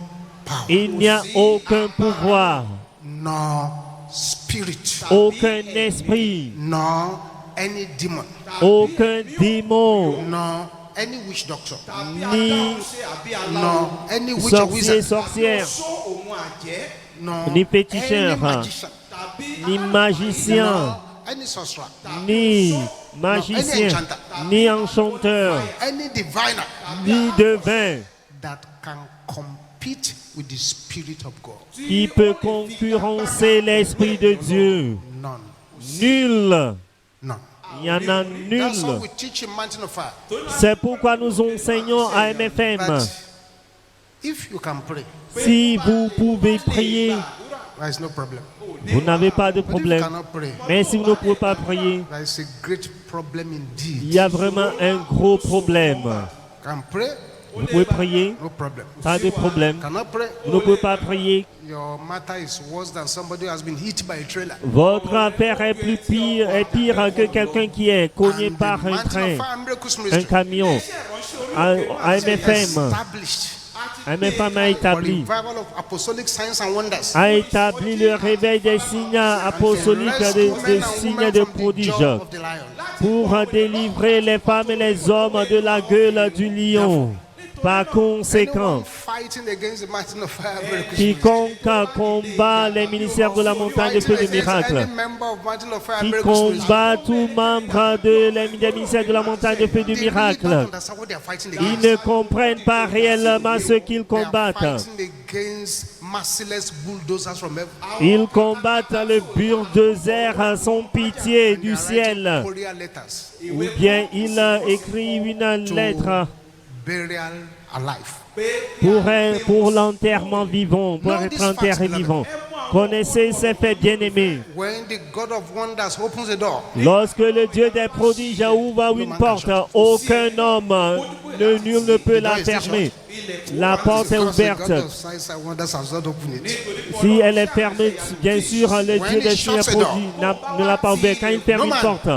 [SPEAKER 2] power,
[SPEAKER 1] il n'y a aucun pouvoir,
[SPEAKER 2] nor spirit,
[SPEAKER 1] aucun esprit,
[SPEAKER 2] nor any demon,
[SPEAKER 1] aucun démon,
[SPEAKER 2] nor any witch doctor,
[SPEAKER 1] ni
[SPEAKER 2] nor any witch or
[SPEAKER 1] sorcier,
[SPEAKER 2] wizard,
[SPEAKER 1] sorcière,
[SPEAKER 2] nor
[SPEAKER 1] ni
[SPEAKER 2] any
[SPEAKER 1] féticheur,
[SPEAKER 2] magician,
[SPEAKER 1] ni magicien,
[SPEAKER 2] nor any sorcerer,
[SPEAKER 1] ni magicien, ni enchanteur,
[SPEAKER 2] any diviner
[SPEAKER 1] ni devin
[SPEAKER 2] that can compete with the Spirit of God.
[SPEAKER 1] qui peut concurrencer l'Esprit de Dieu.
[SPEAKER 2] None.
[SPEAKER 1] Nul.
[SPEAKER 2] None.
[SPEAKER 1] Il y en a
[SPEAKER 2] That's what
[SPEAKER 1] nul.
[SPEAKER 2] we teach in Mountain of Fire.
[SPEAKER 1] C'est pourquoi nous enseignons à MFM.
[SPEAKER 2] That if you can pray,
[SPEAKER 1] Si vous pouvez prier,
[SPEAKER 2] there is no problem.
[SPEAKER 1] vous n'avez pas de
[SPEAKER 2] But if you
[SPEAKER 1] problème.
[SPEAKER 2] cannot pray,
[SPEAKER 1] Mais si vous ne pouvez pas prier,
[SPEAKER 2] there is a great problem
[SPEAKER 1] il
[SPEAKER 2] indeed.
[SPEAKER 1] y a vraiment un gros problème.
[SPEAKER 2] Can pray,
[SPEAKER 1] Vous pouvez prier,
[SPEAKER 2] no problem.
[SPEAKER 1] pas de problème.
[SPEAKER 2] Cannot pray,
[SPEAKER 1] Vous ne pouvez pas prier.
[SPEAKER 2] your matter is worse than somebody who has been hit by a trailer.
[SPEAKER 1] Votre affaire est pire que quelqu'un qui est cogné
[SPEAKER 2] And the
[SPEAKER 1] par un
[SPEAKER 2] Mountain
[SPEAKER 1] train,
[SPEAKER 2] of Fire Miracles
[SPEAKER 1] un
[SPEAKER 2] Ministry
[SPEAKER 1] camion. À MFM,
[SPEAKER 2] established
[SPEAKER 1] MFM a
[SPEAKER 2] for
[SPEAKER 1] établi.
[SPEAKER 2] revival of apostolic signs and wonders.
[SPEAKER 1] A établi le réveil des signes apostoliques, des signes de prodiges,
[SPEAKER 2] Of the lion.
[SPEAKER 1] pour délivrer les femmes et les hommes de la gueule du lion. Par conséquent,
[SPEAKER 2] Anyone fighting against the Mountain of Fire Miracles
[SPEAKER 1] quiconque combat les ministères de la montagne de feu du miracle,
[SPEAKER 2] any member of Mountain of Fire
[SPEAKER 1] qui
[SPEAKER 2] Miracles Ministry,
[SPEAKER 1] combat tout membre des ministères de la montagne de feu du
[SPEAKER 2] they really don't
[SPEAKER 1] miracle,
[SPEAKER 2] understand what they are fighting
[SPEAKER 1] ils
[SPEAKER 2] against.
[SPEAKER 1] ne comprennent pas réellement ce qu'ils
[SPEAKER 2] They are
[SPEAKER 1] combattent.
[SPEAKER 2] fighting against merciless bulldozers from heaven.
[SPEAKER 1] Ils combattent le bulldozer sans pitié du ciel.
[SPEAKER 2] Courier letters,
[SPEAKER 1] Ou bien ils écrivent une lettre
[SPEAKER 2] burial alive.
[SPEAKER 1] pour l'enterrement vivant, pour être enterré vivant. Connaissez ces faits bien-aimés.
[SPEAKER 2] When the God of wonders opens the door,
[SPEAKER 1] Lorsque le Dieu des prodiges ouvre une porte, aucun homme, nul ne peut la fermer. La porte est
[SPEAKER 2] because the
[SPEAKER 1] ouverte.
[SPEAKER 2] God of signs and wonders has not opened it.
[SPEAKER 1] Si elle est fermée, bien sûr, le Dieu des signes et prodiges ne l'a pas ouverte. Quand il ferme une porte,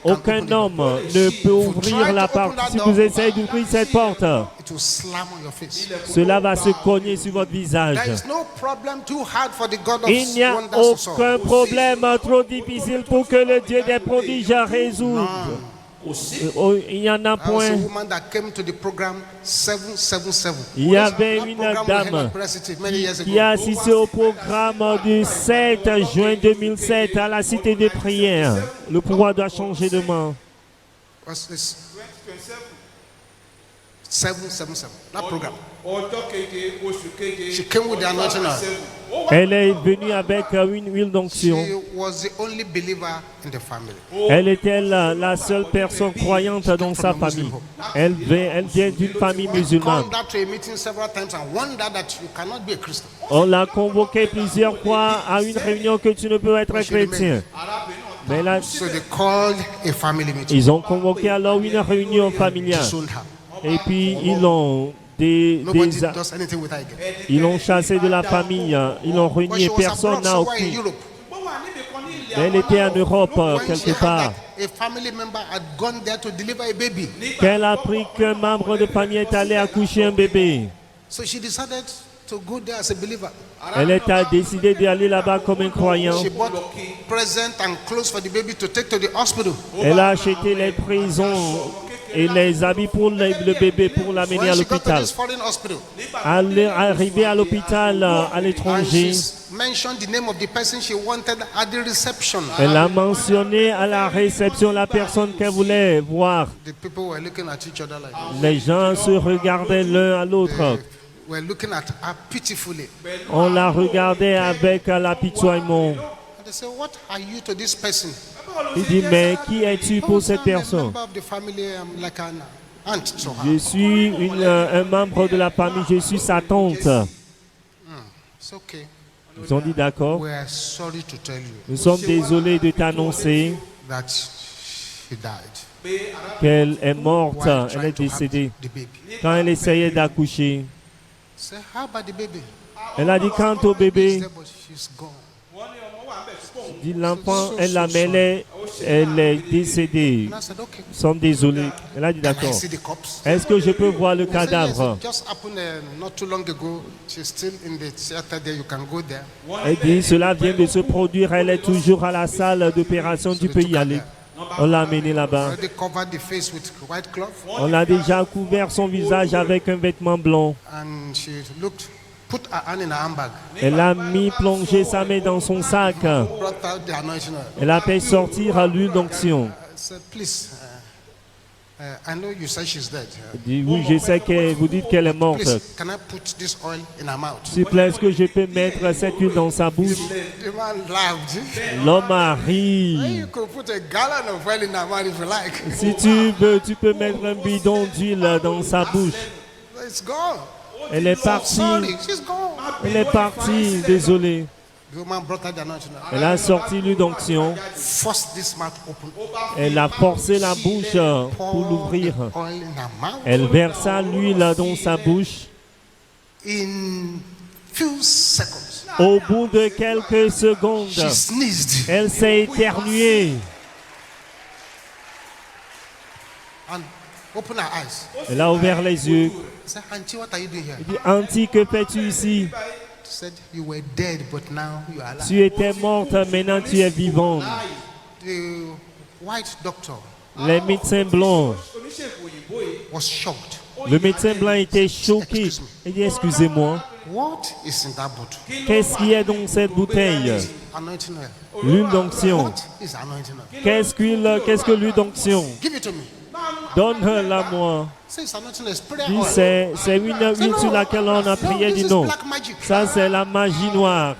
[SPEAKER 1] aucun homme ne peut ouvrir la porte. Si vous essayez d'ouvrir cette porte,
[SPEAKER 2] It will slam on your face.
[SPEAKER 1] cela va se cogner sur votre visage.
[SPEAKER 2] There is no problem too hard for the God of
[SPEAKER 1] Il n'y a
[SPEAKER 2] wonders to solve.
[SPEAKER 1] aucun problème trop difficile pour que le Dieu des prodiges résoudre. Il n'y en a
[SPEAKER 2] I was a
[SPEAKER 1] point.
[SPEAKER 2] woman that came to the program 777.
[SPEAKER 1] Il y avait
[SPEAKER 2] That
[SPEAKER 1] une
[SPEAKER 2] program we held
[SPEAKER 1] dame
[SPEAKER 2] at Prayer City many years
[SPEAKER 1] qui a
[SPEAKER 2] ago.
[SPEAKER 1] assisté au programme du 7 juin 2007 à la Cité des Prières. Le pouvoir doit changer de main.
[SPEAKER 2] What's this? 777. That program. She came with the anointing oil.
[SPEAKER 1] Elle est venue avec une huile d'onction.
[SPEAKER 2] She was the only believer in the family.
[SPEAKER 1] Elle était la seule personne croyante dans sa famille. Elle vient d'une famille musulmane.
[SPEAKER 2] Called her to a meeting several times and wondered that you cannot be a Christian.
[SPEAKER 1] On l'a convoquée plusieurs fois à une réunion que tu ne peux être chrétien. Mais là,
[SPEAKER 2] So they called a family meeting.
[SPEAKER 1] ils ont convoqué alors une réunion familiale.
[SPEAKER 2] Sold her.
[SPEAKER 1] Et puis ils l'ont
[SPEAKER 2] Nobody does anything with her again.
[SPEAKER 1] ils l'ont chassée de la famille. Ils l'ont
[SPEAKER 2] When
[SPEAKER 1] renié.
[SPEAKER 2] she was
[SPEAKER 1] Personne
[SPEAKER 2] abroad,
[SPEAKER 1] n'a
[SPEAKER 2] somewhere in
[SPEAKER 1] aucun.
[SPEAKER 2] Europe,
[SPEAKER 1] Elle était en Europe
[SPEAKER 2] when she
[SPEAKER 1] quelque
[SPEAKER 2] heard
[SPEAKER 1] part.
[SPEAKER 2] that a family member had gone there to deliver a baby,
[SPEAKER 1] Qu'elle a appris qu'un membre de famille est allé accoucher un bébé.
[SPEAKER 2] so she decided to go there as a believer.
[SPEAKER 1] Elle a décidé d'aller là-bas comme un croyant.
[SPEAKER 2] She bought present and clothes for the baby to take to the hospital.
[SPEAKER 1] Elle a acheté les prisons et les habits pour le bébé pour l'amener
[SPEAKER 2] When
[SPEAKER 1] à
[SPEAKER 2] she got to
[SPEAKER 1] l'hôpital.
[SPEAKER 2] this foreign hospital,
[SPEAKER 1] Arrivée à l'hôpital à
[SPEAKER 2] and
[SPEAKER 1] l'étranger,
[SPEAKER 2] she mentioned the name of the person she wanted at the reception.
[SPEAKER 1] elle a mentionné à la réception la personne qu'elle voulait voir.
[SPEAKER 2] The people were looking at each other like this.
[SPEAKER 1] Les gens se regardaient l'un à l'autre.
[SPEAKER 2] were looking at her pitifully.
[SPEAKER 1] On la regardait avec l'apitoiement.
[SPEAKER 2] And they said, what are you to this person?
[SPEAKER 1] Il dit, mais qui es-tu pour cette
[SPEAKER 2] I'm a
[SPEAKER 1] personne?
[SPEAKER 2] member of the family. I'm like an aunt to her.
[SPEAKER 1] Je suis un membre de la famille, je suis sa tante.
[SPEAKER 2] It's okay.
[SPEAKER 1] Ils ont dit d'accord.
[SPEAKER 2] We are sorry to tell you
[SPEAKER 1] Nous sommes désolés de t'annoncer
[SPEAKER 2] that she died.
[SPEAKER 1] qu'elle est morte,
[SPEAKER 2] While
[SPEAKER 1] elle
[SPEAKER 2] trying
[SPEAKER 1] est
[SPEAKER 2] to have
[SPEAKER 1] décédée.
[SPEAKER 2] the baby.
[SPEAKER 1] Quand elle essayait d'accoucher,
[SPEAKER 2] Say, how about the baby?
[SPEAKER 1] elle a dit quant au bébé,
[SPEAKER 2] She's there, but she's gone.
[SPEAKER 1] dit l'enfant, elle est décédée.
[SPEAKER 2] And I said, okay.
[SPEAKER 1] Nous sommes désolés. Elle a dit
[SPEAKER 2] Can I
[SPEAKER 1] d'accord.
[SPEAKER 2] see the corpse?
[SPEAKER 1] Est-ce que je peux voir le
[SPEAKER 2] He said, yes,
[SPEAKER 1] cadavre?
[SPEAKER 2] it just happened not too long ago. She's still in the theater there. You can go there.
[SPEAKER 1] Elle dit, cela vient de se produire, elle est toujours à la salle d'opération, tu peux y aller. On l'a amenée là-bas.
[SPEAKER 2] Already covered the face with white cloth.
[SPEAKER 1] On a déjà couvert son visage avec un vêtement blanc.
[SPEAKER 2] And she put her hand in her handbag.
[SPEAKER 1] Elle a plongé sa main dans son sac.
[SPEAKER 2] Brought out the anointing oil.
[SPEAKER 1] Elle a fait sortir l'huile d'onction.
[SPEAKER 2] I said, please, I know you said she's dead.
[SPEAKER 1] Elle dit, oui, je sais que vous dites qu'elle est morte.
[SPEAKER 2] Please, can I put this oil in her mouth?
[SPEAKER 1] S'il vous plaît, est-ce que je peux mettre cette huile dans sa bouche?
[SPEAKER 2] The man laughed.
[SPEAKER 1] L'homme a ri.
[SPEAKER 2] You could put a gallon of oil in her mouth if you like.
[SPEAKER 1] Si tu veux, tu peux mettre un bidon d'huile dans sa bouche.
[SPEAKER 2] It's gone.
[SPEAKER 1] Elle est partie.
[SPEAKER 2] Sorry, she's gone.
[SPEAKER 1] Elle est partie, désolée.
[SPEAKER 2] The woman brought out the anointing oil.
[SPEAKER 1] Elle a sorti l'huile d'onction.
[SPEAKER 2] Forced this mouth open.
[SPEAKER 1] Elle a forcé la bouche pour l'ouvrir.
[SPEAKER 2] The oil in her mouth.
[SPEAKER 1] Elle versa l'huile dans sa bouche.
[SPEAKER 2] In few seconds,
[SPEAKER 1] Au bout de quelques secondes,
[SPEAKER 2] she sneezed
[SPEAKER 1] elle s'est éternuée.
[SPEAKER 2] and opened her eyes.
[SPEAKER 1] Elle a ouvert les yeux.
[SPEAKER 2] I said, Auntie, what are you doing here?
[SPEAKER 1] Elle dit, Auntie, que fais-tu ici?
[SPEAKER 2] She said, you were dead, but now you are alive.
[SPEAKER 1] Tu étais morte, maintenant tu es vivante.
[SPEAKER 2] The white doctor
[SPEAKER 1] Les médecins blancs,
[SPEAKER 2] was shocked.
[SPEAKER 1] le médecin blanc était choqué. Il dit, excusez-moi,
[SPEAKER 2] What is in that bottle?
[SPEAKER 1] qu'est-ce qu'il y a dans cette bouteille?
[SPEAKER 2] Anointing oil.
[SPEAKER 1] L'huile d'onction.
[SPEAKER 2] What is anointing oil?
[SPEAKER 1] Qu'est-ce que l'huile d'onction?
[SPEAKER 2] Give it to me.
[SPEAKER 1] Donne-la moi.
[SPEAKER 2] Say it's anointing oil. Prayer
[SPEAKER 1] Dit,
[SPEAKER 2] oil.
[SPEAKER 1] c'est une huile sur laquelle on a prié.
[SPEAKER 2] No,
[SPEAKER 1] Dit
[SPEAKER 2] this is
[SPEAKER 1] non.
[SPEAKER 2] black magic.
[SPEAKER 1] Ça, c'est la magie noire.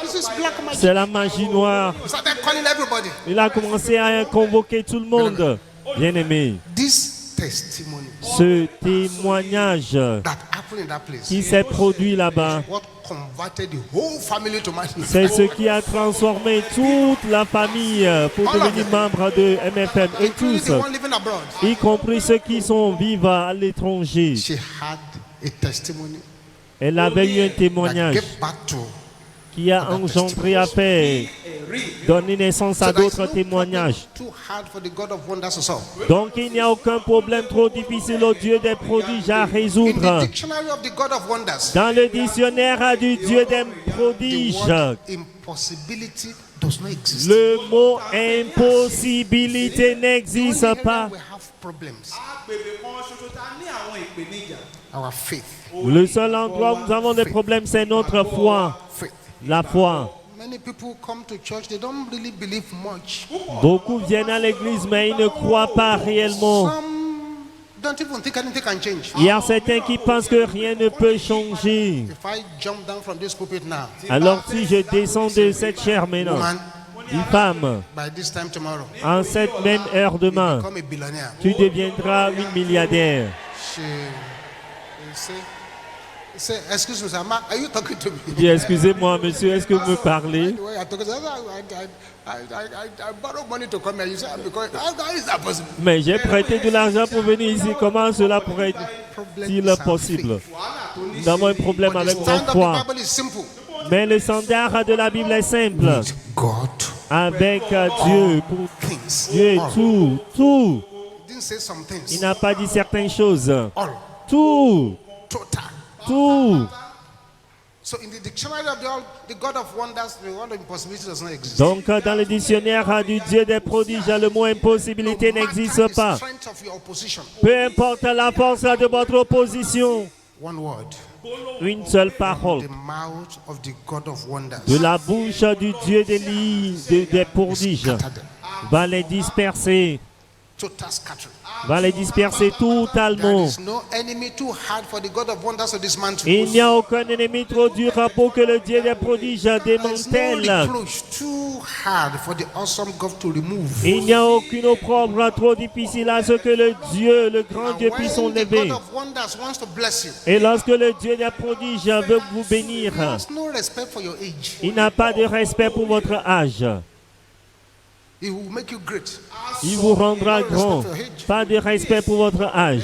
[SPEAKER 2] This is black magic.
[SPEAKER 1] C'est la magie noire.
[SPEAKER 2] He started calling everybody.
[SPEAKER 1] Il a commencé à convoquer tout le monde. Bien-aimé,
[SPEAKER 2] This testimony
[SPEAKER 1] ce témoignage
[SPEAKER 2] that happened in that place
[SPEAKER 1] qui s'est produit là-bas,
[SPEAKER 2] what converted the whole family to my
[SPEAKER 1] c'est ce qui a transformé toute la famille pour devenir membre de MFM et
[SPEAKER 2] including
[SPEAKER 1] tous,
[SPEAKER 2] the one living abroad.
[SPEAKER 1] y compris ceux qui sont vivants à l'étranger.
[SPEAKER 2] She had a testimony
[SPEAKER 1] Elle avait eu un
[SPEAKER 2] that
[SPEAKER 1] témoignage
[SPEAKER 2] gave back to
[SPEAKER 1] qui a engendré à faire donner naissance à
[SPEAKER 2] so there is
[SPEAKER 1] d'autres
[SPEAKER 2] no
[SPEAKER 1] témoignages.
[SPEAKER 2] problem too hard for the God of wonders to solve.
[SPEAKER 1] Donc il n'y a aucun problème trop difficile au Dieu des prodiges à
[SPEAKER 2] In the
[SPEAKER 1] résoudre.
[SPEAKER 2] dictionary of the God of wonders,
[SPEAKER 1] Dans le dictionnaire du Dieu des
[SPEAKER 2] the
[SPEAKER 1] prodiges,
[SPEAKER 2] word impossibility does not exist.
[SPEAKER 1] le mot impossibilité n'existe
[SPEAKER 2] Only
[SPEAKER 1] pas.
[SPEAKER 2] area we have problems. Our faith.
[SPEAKER 1] Le seul endroit où nous avons des problèmes, c'est notre foi.
[SPEAKER 2] Faith.
[SPEAKER 1] La foi.
[SPEAKER 2] Many people come to church, they don't really believe much.
[SPEAKER 1] Beaucoup viennent à l'église, mais ils ne croient pas réellement.
[SPEAKER 2] Some don't even think anything can change.
[SPEAKER 1] Il y a certains qui pensent que rien ne peut changer.
[SPEAKER 2] If I jump down from this pulpit now,
[SPEAKER 1] Alors si je descends de cette chair maintenant,
[SPEAKER 2] woman,
[SPEAKER 1] une femme,
[SPEAKER 2] by this time tomorrow,
[SPEAKER 1] en cette même heure demain,
[SPEAKER 2] become a billionaire.
[SPEAKER 1] tu deviendras une milliardaire.
[SPEAKER 2] She say, excuse me, sir, are you talking to me?
[SPEAKER 1] Je dis, excusez-moi, monsieur, est-ce que vous me parlez?
[SPEAKER 2] The way you're talking, I borrow money to come here. You say, because how is that possible?
[SPEAKER 1] Mais j'ai prêté de l'argent pour venir ici. Comment cela pourrait
[SPEAKER 2] Problem
[SPEAKER 1] être possible? Nous avons un problème
[SPEAKER 2] But the
[SPEAKER 1] avec
[SPEAKER 2] stand
[SPEAKER 1] notre
[SPEAKER 2] of
[SPEAKER 1] foi.
[SPEAKER 2] the Bible is simple.
[SPEAKER 1] Mais le standard de la Bible est simple.
[SPEAKER 2] God,
[SPEAKER 1] Avec Dieu, pour
[SPEAKER 2] things,
[SPEAKER 1] Dieu,
[SPEAKER 2] all.
[SPEAKER 1] tout.
[SPEAKER 2] Didn't say some
[SPEAKER 1] Il
[SPEAKER 2] things.
[SPEAKER 1] n'a pas dit certaines choses.
[SPEAKER 2] All,
[SPEAKER 1] Tout.
[SPEAKER 2] total. So in the dictionary of the God of wonders, the word of impossibility does not exist.
[SPEAKER 1] Donc, dans le dictionnaire du Dieu des prodiges, le mot impossibilité
[SPEAKER 2] No matter
[SPEAKER 1] n'existe
[SPEAKER 2] the
[SPEAKER 1] pas.
[SPEAKER 2] strength of your opposition,
[SPEAKER 1] Peu importe la force de votre opposition,
[SPEAKER 2] one word,
[SPEAKER 1] une seule parole
[SPEAKER 2] the mouth of the God of wonders,
[SPEAKER 1] de la bouche du Dieu des prodiges
[SPEAKER 2] scatter them.
[SPEAKER 1] va les disperser.
[SPEAKER 2] Total scattering.
[SPEAKER 1] va les disperser
[SPEAKER 2] There
[SPEAKER 1] totalement.
[SPEAKER 2] is no enemy too hard for the God of wonders to dismantle.
[SPEAKER 1] Il n'y a aucun ennemi trop dur pour que le Dieu des prodiges
[SPEAKER 2] There is no
[SPEAKER 1] démantèle.
[SPEAKER 2] reproach too hard for the awesome God to remove.
[SPEAKER 1] Il n'y a aucune opprobre trop difficile à ce que le Dieu, le grand Dieu,
[SPEAKER 2] And
[SPEAKER 1] puisse
[SPEAKER 2] when the
[SPEAKER 1] enlever.
[SPEAKER 2] God of wonders wants to bless you,
[SPEAKER 1] Et lorsque le Dieu des prodiges veut vous bénir,
[SPEAKER 2] he has no respect for your age.
[SPEAKER 1] il n'a pas de respect pour votre âge.
[SPEAKER 2] He will make you great.
[SPEAKER 1] Il vous rendra grand. Pas de respect pour votre âge.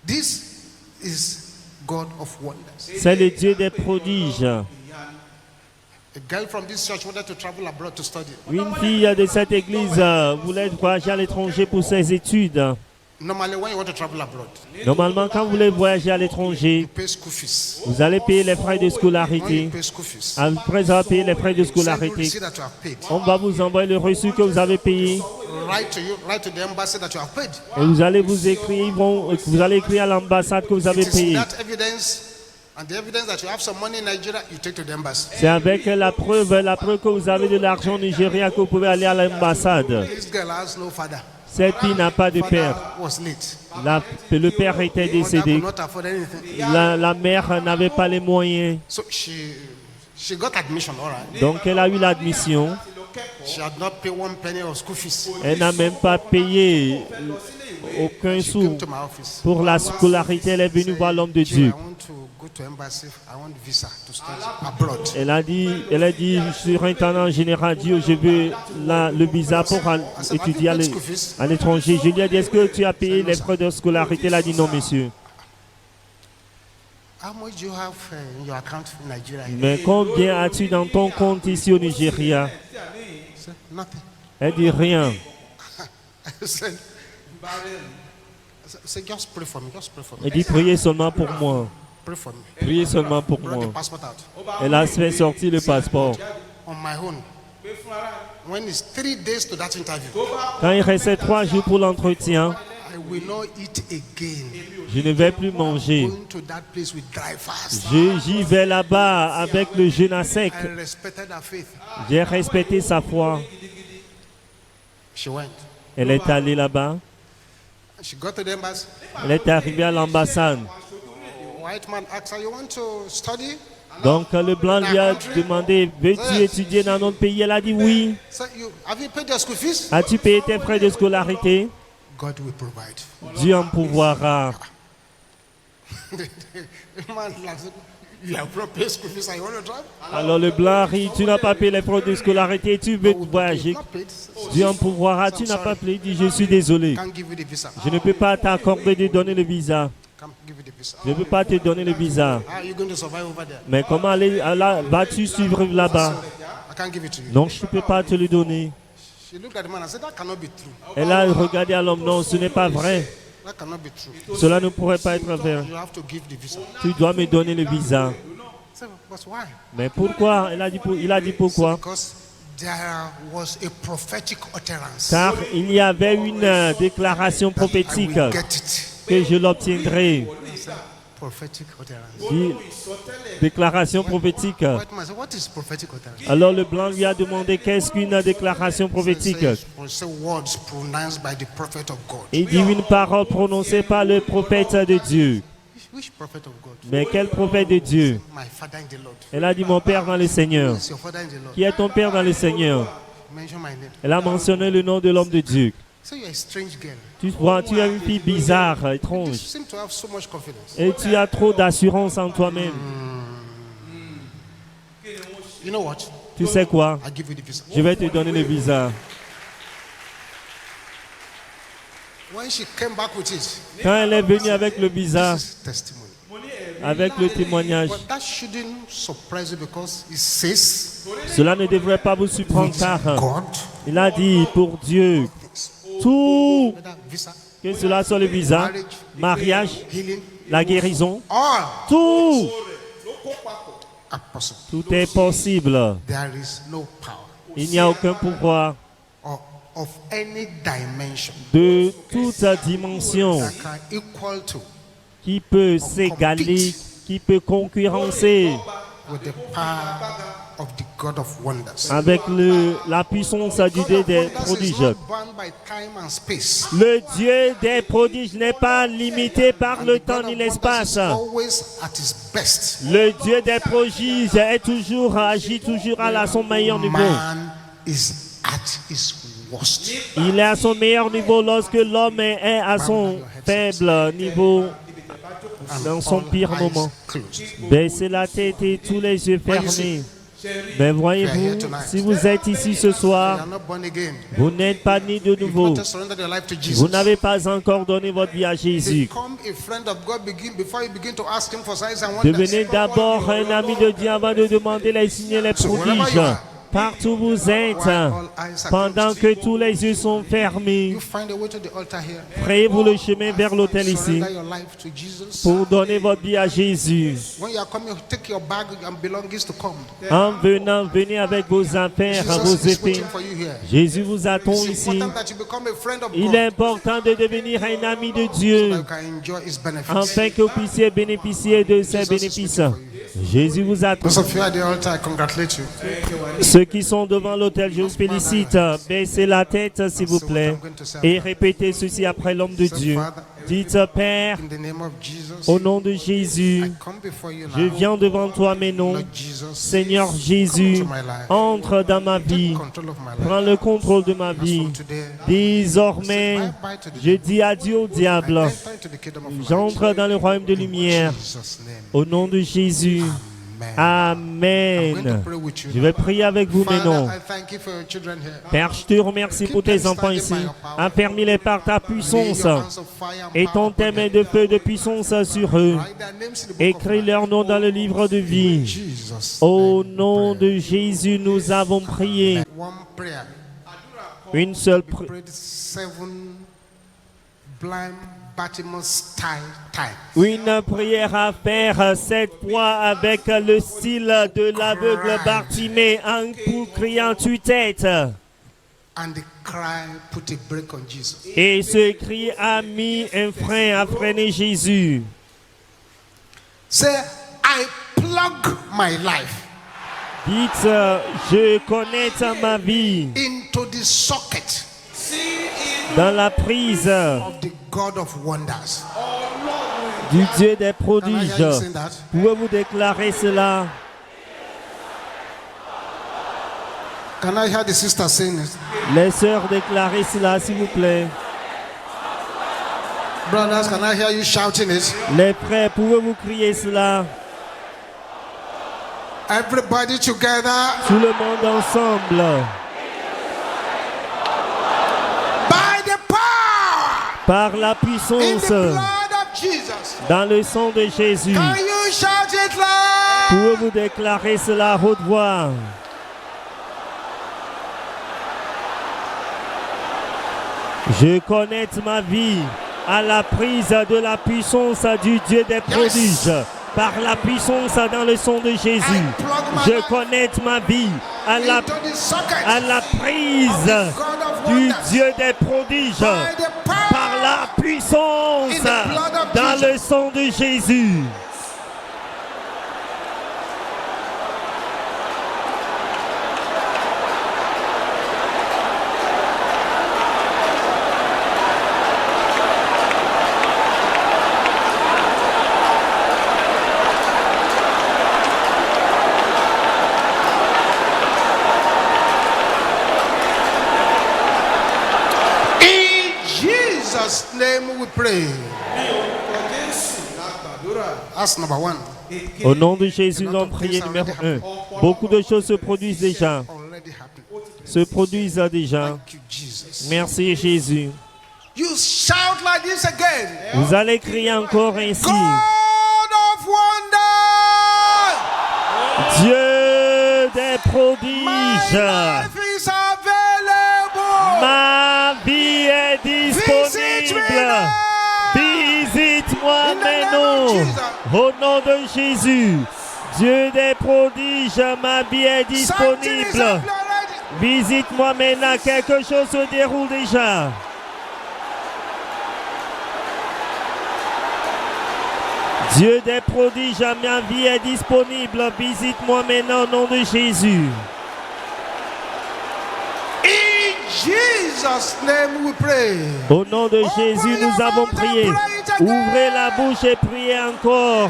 [SPEAKER 2] This is God of wonders.
[SPEAKER 1] C'est le Dieu des prodiges.
[SPEAKER 2] A girl from this church wanted to travel abroad to study.
[SPEAKER 1] Une fille de cette église voulait voyager à l'étranger pour ses études.
[SPEAKER 2] Normally, when you want to travel abroad,
[SPEAKER 1] Normalement, quand vous voulez voyager à l'étranger,
[SPEAKER 2] you pay school fees.
[SPEAKER 1] vous allez payer les frais de
[SPEAKER 2] When
[SPEAKER 1] scolarité.
[SPEAKER 2] you pay school fees,
[SPEAKER 1] Après avoir payé les frais de
[SPEAKER 2] send you
[SPEAKER 1] scolarité,
[SPEAKER 2] receipt that you have paid.
[SPEAKER 1] on va vous envoyer le reçu que vous avez payé.
[SPEAKER 2] Write to the embassy that you have paid.
[SPEAKER 1] Et vous allez vous écrire, vous allez écrire à l'ambassade que vous avez
[SPEAKER 2] It is
[SPEAKER 1] payé.
[SPEAKER 2] that evidence and the evidence that you have some money in Nigeria, you take to the embassy.
[SPEAKER 1] C'est avec la preuve que vous avez de l'argent au Nigeria que vous pouvez aller à l'ambassade.
[SPEAKER 2] This girl has no father.
[SPEAKER 1] Cette fille n'a pas de père.
[SPEAKER 2] Father was late.
[SPEAKER 1] Le père était
[SPEAKER 2] Mother
[SPEAKER 1] décédé.
[SPEAKER 2] could not afford anything.
[SPEAKER 1] La mère n'avait pas les moyens.
[SPEAKER 2] So she got admission, all right.
[SPEAKER 1] Donc elle a eu l'admission.
[SPEAKER 2] She had not paid one penny of school fees.
[SPEAKER 1] Elle n'a même pas payé aucun
[SPEAKER 2] She
[SPEAKER 1] sou
[SPEAKER 2] came to my office.
[SPEAKER 1] pour la scolarité. Elle est venue voir l'homme de
[SPEAKER 2] Joe,
[SPEAKER 1] Dieu.
[SPEAKER 2] I want to go to embassy. I want visa to study abroad.
[SPEAKER 1] Elle a dit, surintendant général Dieu, je veux le visa pour étudier à l'étranger. Je lui ai dit, est-ce que tu as payé les frais de scolarité? Elle a dit non, monsieur.
[SPEAKER 2] How much do you have in your account in Nigeria?
[SPEAKER 1] Mais combien as-tu dans ton compte ici au Nigeria?
[SPEAKER 2] I said, nothing.
[SPEAKER 1] Elle dit rien.
[SPEAKER 2] I said, just pray for me. Just pray for me.
[SPEAKER 1] Elle dit, priez seulement pour moi.
[SPEAKER 2] Pray for me.
[SPEAKER 1] Priez seulement pour
[SPEAKER 2] Brought the
[SPEAKER 1] moi.
[SPEAKER 2] passport out
[SPEAKER 1] Elle a fait sortir le passeport.
[SPEAKER 2] on my own. When it's 3 days to that interview,
[SPEAKER 1] Quand il restait 3 jours pour l'entretien,
[SPEAKER 2] I will not eat again.
[SPEAKER 1] je ne vais plus manger.
[SPEAKER 2] Going to that place with dry fast.
[SPEAKER 1] J'y vais là-bas avec le jeûne à sec.
[SPEAKER 2] I respected her faith.
[SPEAKER 1] J'ai respecté sa foi.
[SPEAKER 2] She went.
[SPEAKER 1] Elle est allée là-bas.
[SPEAKER 2] She got to the embassy.
[SPEAKER 1] Elle est arrivée à l'ambassade.
[SPEAKER 2] The white man asked her, you want to study?
[SPEAKER 1] Donc le blanc lui a demandé, veux-tu étudier dans notre pays? Elle a dit oui.
[SPEAKER 2] So have you paid your school fees?
[SPEAKER 1] As-tu payé tes frais de scolarité?
[SPEAKER 2] God will provide.
[SPEAKER 1] Dieu en pourvoira.
[SPEAKER 2] The man like, you have not paid school fees and you want to travel?
[SPEAKER 1] Alors le blanc rit, tu n'as pas payé les frais de scolarité, tu veux voyager.
[SPEAKER 2] Not paid.
[SPEAKER 1] Dieu en pourvoira, tu n'as pas payé. Il dit, je suis désolé.
[SPEAKER 2] Can't give you the visa.
[SPEAKER 1] Je ne peux pas t'accorder de donner le visa.
[SPEAKER 2] Can't give you the visa.
[SPEAKER 1] Je ne peux pas te donner le visa.
[SPEAKER 2] How are you going to survive over there?
[SPEAKER 1] Mais comment vas-tu suivre là-bas?
[SPEAKER 2] I can't give it to you.
[SPEAKER 1] Donc je ne peux pas te le donner.
[SPEAKER 2] She looked at the man and said, that cannot be true.
[SPEAKER 1] Elle a regardé à l'homme, non, ce n'est pas vrai.
[SPEAKER 2] That cannot be true.
[SPEAKER 1] Cela ne pourrait pas être vrai.
[SPEAKER 2] You have to give the visa.
[SPEAKER 1] Tu dois me donner le visa.
[SPEAKER 2] I said, but why?
[SPEAKER 1] Mais pourquoi? Il a dit pourquoi?
[SPEAKER 2] Because there was a prophetic utterance.
[SPEAKER 1] Car il y avait une déclaration
[SPEAKER 2] I
[SPEAKER 1] prophétique
[SPEAKER 2] will get it.
[SPEAKER 1] que je l'obtiendrai.
[SPEAKER 2] I said, prophetic utterance.
[SPEAKER 1] Dit, déclaration prophétique.
[SPEAKER 2] White man said, what is prophetic utterance?
[SPEAKER 1] Alors le blanc lui a demandé qu'est-ce qu'une déclaration prophétique.
[SPEAKER 2] Say words pronounced by the prophet of God.
[SPEAKER 1] Il dit une parole prononcée par le prophète de Dieu.
[SPEAKER 2] Which prophet of God?
[SPEAKER 1] Mais quel prophète de Dieu?
[SPEAKER 2] My father in the Lord.
[SPEAKER 1] Elle a dit mon père dans le Seigneur.
[SPEAKER 2] Who is your father in the Lord?
[SPEAKER 1] Qui est ton père dans le Seigneur?
[SPEAKER 2] Mention my name.
[SPEAKER 1] Elle a mentionné le nom de l'homme de Dieu.
[SPEAKER 2] So you're a strange girl.
[SPEAKER 1] Tu vois, tu es une fille bizarre,
[SPEAKER 2] You
[SPEAKER 1] étrange.
[SPEAKER 2] seem to have so much confidence.
[SPEAKER 1] Et tu as trop d'assurance en toi-même.
[SPEAKER 2] You know what?
[SPEAKER 1] Tu sais quoi?
[SPEAKER 2] I'll give you the visa.
[SPEAKER 1] Je vais te donner le visa.
[SPEAKER 2] When she came back with it,
[SPEAKER 1] Quand elle est venue avec le visa,
[SPEAKER 2] this is testimony.
[SPEAKER 1] avec le témoignage,
[SPEAKER 2] But that shouldn't surprise you because it says
[SPEAKER 1] cela ne devrait pas vous surprendre car
[SPEAKER 2] God,
[SPEAKER 1] il a dit pour Dieu, tout,
[SPEAKER 2] whether visa,
[SPEAKER 1] que cela soit le visa, mariage,
[SPEAKER 2] healing,
[SPEAKER 1] la guérison,
[SPEAKER 2] all
[SPEAKER 1] tout,
[SPEAKER 2] are possible.
[SPEAKER 1] tout est possible.
[SPEAKER 2] There is no power
[SPEAKER 1] Il n'y a aucun pouvoir
[SPEAKER 2] of any dimension
[SPEAKER 1] de toute dimension
[SPEAKER 2] that can equal to
[SPEAKER 1] qui peut s'égaler, qui peut concurrencer
[SPEAKER 2] with the power of the God of wonders.
[SPEAKER 1] avec la puissance du Dieu des prodiges.
[SPEAKER 2] Not bound by time and space.
[SPEAKER 1] Le Dieu des prodiges n'est pas limité par le
[SPEAKER 2] The
[SPEAKER 1] temps
[SPEAKER 2] God
[SPEAKER 1] ni
[SPEAKER 2] of wonders
[SPEAKER 1] l'espace.
[SPEAKER 2] is always at his best.
[SPEAKER 1] Le Dieu des prodiges agit toujours à son meilleur niveau.
[SPEAKER 2] Man is at his worst.
[SPEAKER 1] Il est à son meilleur niveau lorsque l'homme est à son faible niveau, dans son pire
[SPEAKER 2] All eyes
[SPEAKER 1] moment.
[SPEAKER 2] closed.
[SPEAKER 1] Baissez la tête et tous les yeux fermés. Mais voyez-vous, si vous êtes ici ce
[SPEAKER 2] You
[SPEAKER 1] soir,
[SPEAKER 2] are not born again.
[SPEAKER 1] vous n'êtes pas né de
[SPEAKER 2] You've
[SPEAKER 1] nouveau.
[SPEAKER 2] not surrendered your life to Jesus.
[SPEAKER 1] Vous n'avez pas encore donné votre vie à Jésus.
[SPEAKER 2] Become a friend of God before you begin to ask him for signs and wonders.
[SPEAKER 1] Devenez d'abord un ami de Dieu avant de demander les signes et les prodiges. Partout où vous êtes, pendant que tous les yeux sont fermés,
[SPEAKER 2] You find a way to the altar here.
[SPEAKER 1] frayez-vous le chemin vers l'autel ici
[SPEAKER 2] Surrender your life to Jesus.
[SPEAKER 1] pour donner votre vie à Jésus.
[SPEAKER 2] When you are coming, take your bag and belongings to come.
[SPEAKER 1] En venant, venez avec vos affaires, vos
[SPEAKER 2] Jesus is
[SPEAKER 1] épées.
[SPEAKER 2] waiting for you here.
[SPEAKER 1] Jésus vous attend
[SPEAKER 2] It's
[SPEAKER 1] ici.
[SPEAKER 2] important that you become a friend of
[SPEAKER 1] Il
[SPEAKER 2] God
[SPEAKER 1] est important de devenir un ami de
[SPEAKER 2] so that
[SPEAKER 1] Dieu
[SPEAKER 2] you can enjoy his benefits.
[SPEAKER 1] afin que vous puissiez bénéficier de ses bénéfices. Jésus vous attend.
[SPEAKER 2] Those of you at the altar, I congratulate you.
[SPEAKER 1] Ceux qui sont devant l'autel, je vous félicite. Baissez la tête, s'il vous plaît, et répétez ceci après l'homme de Dieu. Dites, Père,
[SPEAKER 2] In the name of Jesus,
[SPEAKER 1] au nom de Jésus,
[SPEAKER 2] I come before you
[SPEAKER 1] je
[SPEAKER 2] now.
[SPEAKER 1] viens devant toi, mais non.
[SPEAKER 2] Lord Jesus,
[SPEAKER 1] Seigneur Jésus, entre dans ma vie.
[SPEAKER 2] control of my life.
[SPEAKER 1] Prends le contrôle de ma vie.
[SPEAKER 2] From today,
[SPEAKER 1] Désormais,
[SPEAKER 2] bye-bye to the
[SPEAKER 1] je dis adieu au diable.
[SPEAKER 2] enter into the kingdom of light.
[SPEAKER 1] J'entre dans le royaume de
[SPEAKER 2] In
[SPEAKER 1] lumière.
[SPEAKER 2] Jesus' name.
[SPEAKER 1] Au nom de Jésus.
[SPEAKER 2] Amen. I'm going to
[SPEAKER 1] Amen.
[SPEAKER 2] pray with you
[SPEAKER 1] Je
[SPEAKER 2] now.
[SPEAKER 1] vais prier avec vous maintenant.
[SPEAKER 2] Father, I thank you for your children here.
[SPEAKER 1] Père, je te remercie pour tes enfants ici. Affermis-les par ta
[SPEAKER 2] Lay
[SPEAKER 1] puissance
[SPEAKER 2] your hands of fire and
[SPEAKER 1] et
[SPEAKER 2] power
[SPEAKER 1] ton
[SPEAKER 2] upon
[SPEAKER 1] tes mains
[SPEAKER 2] them.
[SPEAKER 1] de feu de puissance sur eux.
[SPEAKER 2] Write their names in the book of
[SPEAKER 1] Écris
[SPEAKER 2] life.
[SPEAKER 1] leur nom dans le livre de vie.
[SPEAKER 2] Jesus'
[SPEAKER 1] Au
[SPEAKER 2] name.
[SPEAKER 1] nom de Jésus, nous avons prié.
[SPEAKER 2] One prayer.
[SPEAKER 1] Une seule
[SPEAKER 2] We
[SPEAKER 1] prière.
[SPEAKER 2] prayed 7 blind Bartimaeus style time.
[SPEAKER 1] Une prière à faire 7 fois avec le style de l'aveugle Bartimée pour crier en tue-tête.
[SPEAKER 2] And the cry put a break on Jesus.
[SPEAKER 1] Et ce cri a mis un frein à freiner Jésus.
[SPEAKER 2] Say, I plug my life
[SPEAKER 1] Dites, je connecte ma vie
[SPEAKER 2] into the socket
[SPEAKER 1] dans la prise
[SPEAKER 2] of the God of wonders.
[SPEAKER 1] du Dieu des
[SPEAKER 2] Can I
[SPEAKER 1] prodiges.
[SPEAKER 2] hear you saying that?
[SPEAKER 1] Pouvez-vous déclarer cela?
[SPEAKER 2] Can I hear the sister saying it?
[SPEAKER 1] Les sœurs, déclarez cela, s'il vous plaît.
[SPEAKER 2] Brothers, can I hear you shouting it?
[SPEAKER 1] Les frères, pouvez-vous crier cela?
[SPEAKER 2] Everybody together.
[SPEAKER 1] Tout le monde ensemble.
[SPEAKER 2] By the power
[SPEAKER 1] Par la
[SPEAKER 2] in
[SPEAKER 1] puissance,
[SPEAKER 2] the blood of Jesus.
[SPEAKER 1] dans le sang de Jésus.
[SPEAKER 2] Can you shout it loud?
[SPEAKER 1] Pouvez-vous déclarer cela à haute voix? Je connecte ma vie à la prise de la puissance du Dieu des prodiges. Par la puissance dans le sang de Jésus. Je connecte ma vie à la
[SPEAKER 2] Into the socket
[SPEAKER 1] prise du Dieu des prodiges.
[SPEAKER 2] by the power.
[SPEAKER 1] Par la puissance dans le sang de Jésus.
[SPEAKER 2] In Jesus' name we pray. That's number 1.
[SPEAKER 1] Au nom de Jésus, notre prière numéro 1. Beaucoup de choses se produisent déjà.
[SPEAKER 2] Already happened.
[SPEAKER 1] Se produisent déjà.
[SPEAKER 2] Thank you, Jesus.
[SPEAKER 1] Merci Jésus.
[SPEAKER 2] You shout like this again.
[SPEAKER 1] Vous allez crier encore ainsi.
[SPEAKER 2] God of wonders.
[SPEAKER 1] Dieu des
[SPEAKER 2] My
[SPEAKER 1] prodiges.
[SPEAKER 2] life is available.
[SPEAKER 1] Ma vie est disponible. Visite-moi maintenant. Au nom de Jésus. Dieu des prodiges, ma vie est
[SPEAKER 2] Something is
[SPEAKER 1] disponible.
[SPEAKER 2] happening already.
[SPEAKER 1] Visite-moi maintenant. Quelque chose se déroule déjà. Dieu des prodiges. prodiges, ma vie est disponible. Visite-moi maintenant au nom de Jésus.
[SPEAKER 2] In Jesus' name we pray.
[SPEAKER 1] Au nom de Jésus, nous avons prié. Ouvrez la bouche et priez encore.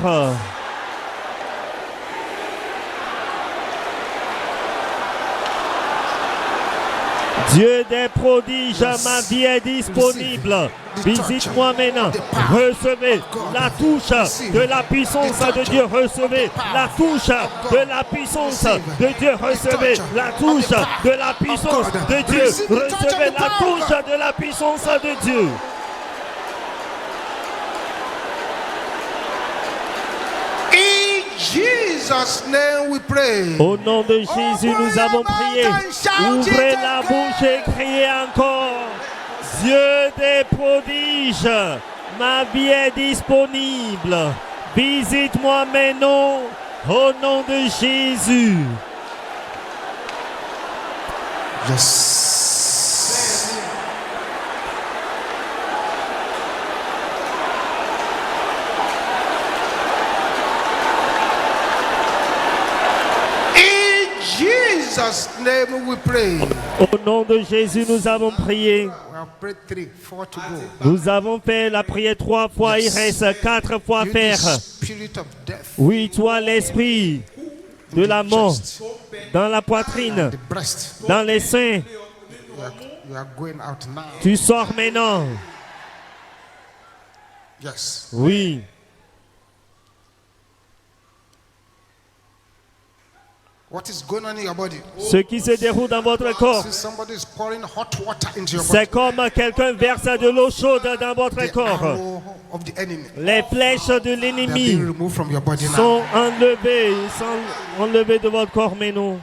[SPEAKER 1] Dieu des prodiges, ma vie est disponible. Visite-moi maintenant. Recevez la touche de la puissance de Dieu. Recevez la touche de la puissance de Dieu. Recevez la touche de la puissance de Dieu. Recevez la touche de la puissance de Dieu.
[SPEAKER 2] Jesus' name we pray.
[SPEAKER 1] Au nom de Jésus, nous avons prié. Ouvrez la bouche et criez encore. Dieu des prodiges, ma vie est disponible. Visite-moi maintenant au nom de Jésus.
[SPEAKER 2] Yes. Jesus' name we pray.
[SPEAKER 1] Au nom de Jésus, nous avons prié.
[SPEAKER 2] We have prayed 3, 4 to go.
[SPEAKER 1] Nous avons fait la prière 3 fois, il reste 4 fois à
[SPEAKER 2] You,
[SPEAKER 1] faire.
[SPEAKER 2] the spirit of death,
[SPEAKER 1] Oui, toi, l'esprit de la mort, dans la poitrine,
[SPEAKER 2] the breast,
[SPEAKER 1] dans les seins,
[SPEAKER 2] you are going out now.
[SPEAKER 1] tu sors maintenant.
[SPEAKER 2] Yes.
[SPEAKER 1] Oui.
[SPEAKER 2] What is going on in your body?
[SPEAKER 1] Ce qui se déroule dans votre corps,
[SPEAKER 2] See, somebody is pouring hot water into your body.
[SPEAKER 1] c'est comme quelqu'un verse de l'eau chaude dans votre
[SPEAKER 2] The
[SPEAKER 1] corps.
[SPEAKER 2] arrow of the enemy.
[SPEAKER 1] Les flèches de
[SPEAKER 2] They are being
[SPEAKER 1] l'ennemi
[SPEAKER 2] removed from your body now.
[SPEAKER 1] sont enlevées de votre corps maintenant.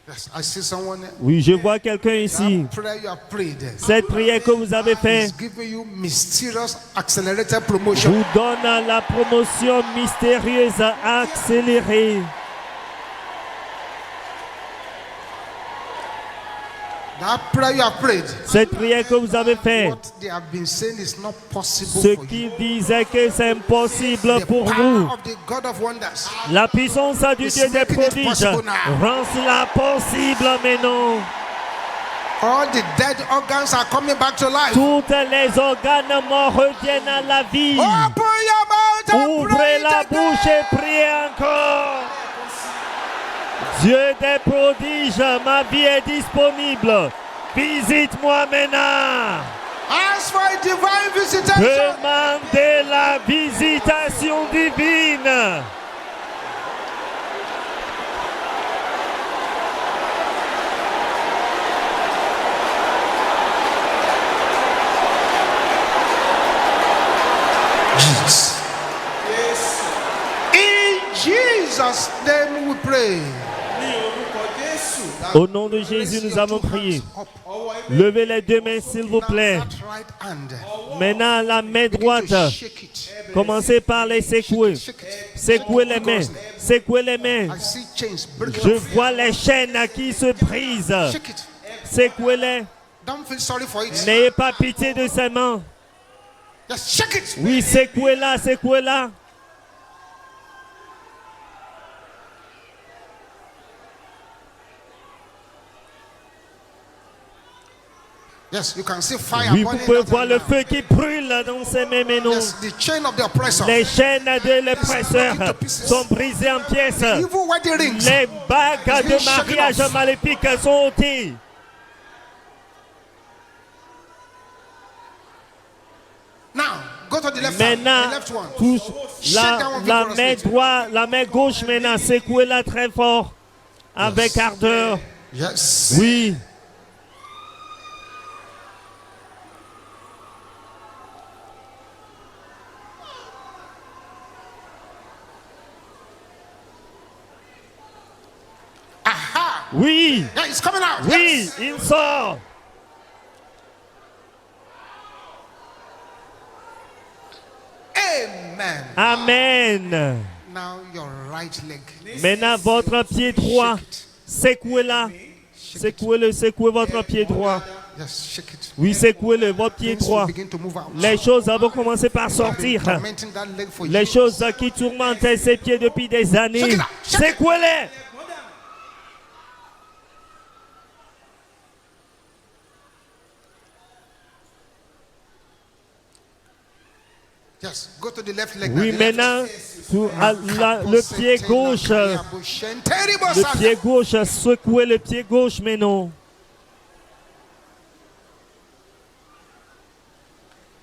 [SPEAKER 2] Yes, I see someone there.
[SPEAKER 1] Oui, je vois quelqu'un ici.
[SPEAKER 2] That prayer you have prayed
[SPEAKER 1] Cette prière que vous avez faite
[SPEAKER 2] is giving you mysterious accelerated promotion.
[SPEAKER 1] vous donne la promotion mystérieuse accélérée.
[SPEAKER 2] That prayer you have prayed,
[SPEAKER 1] Cette prière que vous avez faite,
[SPEAKER 2] what they have been saying is not possible
[SPEAKER 1] ce
[SPEAKER 2] for you.
[SPEAKER 1] qui disait que c'est impossible
[SPEAKER 2] The
[SPEAKER 1] pour
[SPEAKER 2] power
[SPEAKER 1] vous,
[SPEAKER 2] of the God of wonders.
[SPEAKER 1] la puissance du Dieu des prodiges rend cela possible maintenant.
[SPEAKER 2] All the dead organs are coming back to life.
[SPEAKER 1] Toutes les organes morts reviennent à la vie.
[SPEAKER 2] Open your mouth and
[SPEAKER 1] Ouvrez
[SPEAKER 2] pray
[SPEAKER 1] la
[SPEAKER 2] again.
[SPEAKER 1] bouche et priez encore. Dieu des prodiges, ma vie est disponible. Visite-moi maintenant.
[SPEAKER 2] Ask for a divine visitation.
[SPEAKER 1] Demandez la visitation divine.
[SPEAKER 2] Jesus. In Jesus' name we pray.
[SPEAKER 1] Au nom de Jésus, nous avons prié. Levez les deux mains, s'il vous plaît.
[SPEAKER 2] That right hand.
[SPEAKER 1] Maintenant, la main
[SPEAKER 2] Begin
[SPEAKER 1] droite.
[SPEAKER 2] to shake it.
[SPEAKER 1] Commencez par les secouer.
[SPEAKER 2] Shake it.
[SPEAKER 1] Secouez les mains. Secouez les mains.
[SPEAKER 2] I see chains breaking
[SPEAKER 1] Je
[SPEAKER 2] off.
[SPEAKER 1] vois les chaînes qui se brisent.
[SPEAKER 2] Shake it.
[SPEAKER 1] Secouez-les.
[SPEAKER 2] Don't feel sorry for it.
[SPEAKER 1] N'ayez pas pitié de ses mains.
[SPEAKER 2] Just shake it.
[SPEAKER 1] Oui, secouez-la, secouez-la.
[SPEAKER 2] Yes, you can see fire
[SPEAKER 1] Oui, vous
[SPEAKER 2] burning
[SPEAKER 1] pouvez
[SPEAKER 2] out
[SPEAKER 1] voir
[SPEAKER 2] and
[SPEAKER 1] le
[SPEAKER 2] down.
[SPEAKER 1] feu qui brûle dans ses mains maintenant.
[SPEAKER 2] Yes, the chain of the oppressor.
[SPEAKER 1] Les chaînes de l'oppresseur sont brisées en pièces.
[SPEAKER 2] Evil wedding rings.
[SPEAKER 1] Les bagues de mariage maléfiques sont ôtées.
[SPEAKER 2] Now, go to the left hand.
[SPEAKER 1] Maintenant,
[SPEAKER 2] The left one.
[SPEAKER 1] touche
[SPEAKER 2] Shake that one
[SPEAKER 1] la main
[SPEAKER 2] vigorously.
[SPEAKER 1] droite, la main gauche maintenant, secouez-la très fort, avec ardeur.
[SPEAKER 2] Yes.
[SPEAKER 1] Oui.
[SPEAKER 2] Aha.
[SPEAKER 1] Oui.
[SPEAKER 2] Yeah, it's coming out.
[SPEAKER 1] Oui,
[SPEAKER 2] Yes.
[SPEAKER 1] il sort.
[SPEAKER 2] Amen.
[SPEAKER 1] Amen.
[SPEAKER 2] Now your right leg.
[SPEAKER 1] Maintenant, votre pied droit, secouez-la. Secouez-le, secouez votre pied droit.
[SPEAKER 2] Yes, shake it.
[SPEAKER 1] Oui, secouez-le, votre pied
[SPEAKER 2] Things will
[SPEAKER 1] droit.
[SPEAKER 2] begin to move out.
[SPEAKER 1] Les choses vont commencer par sortir.
[SPEAKER 2] Tormenting that leg for
[SPEAKER 1] Les
[SPEAKER 2] years.
[SPEAKER 1] choses qui tourmentaient ses pieds depuis des années.
[SPEAKER 2] Shake it out, shake it.
[SPEAKER 1] Secouez-les.
[SPEAKER 2] Yes, go to the left leg.
[SPEAKER 1] Oui,
[SPEAKER 2] now, the left.
[SPEAKER 1] maintenant, le pied gauche. Le pied gauche, secouez le pied gauche maintenant.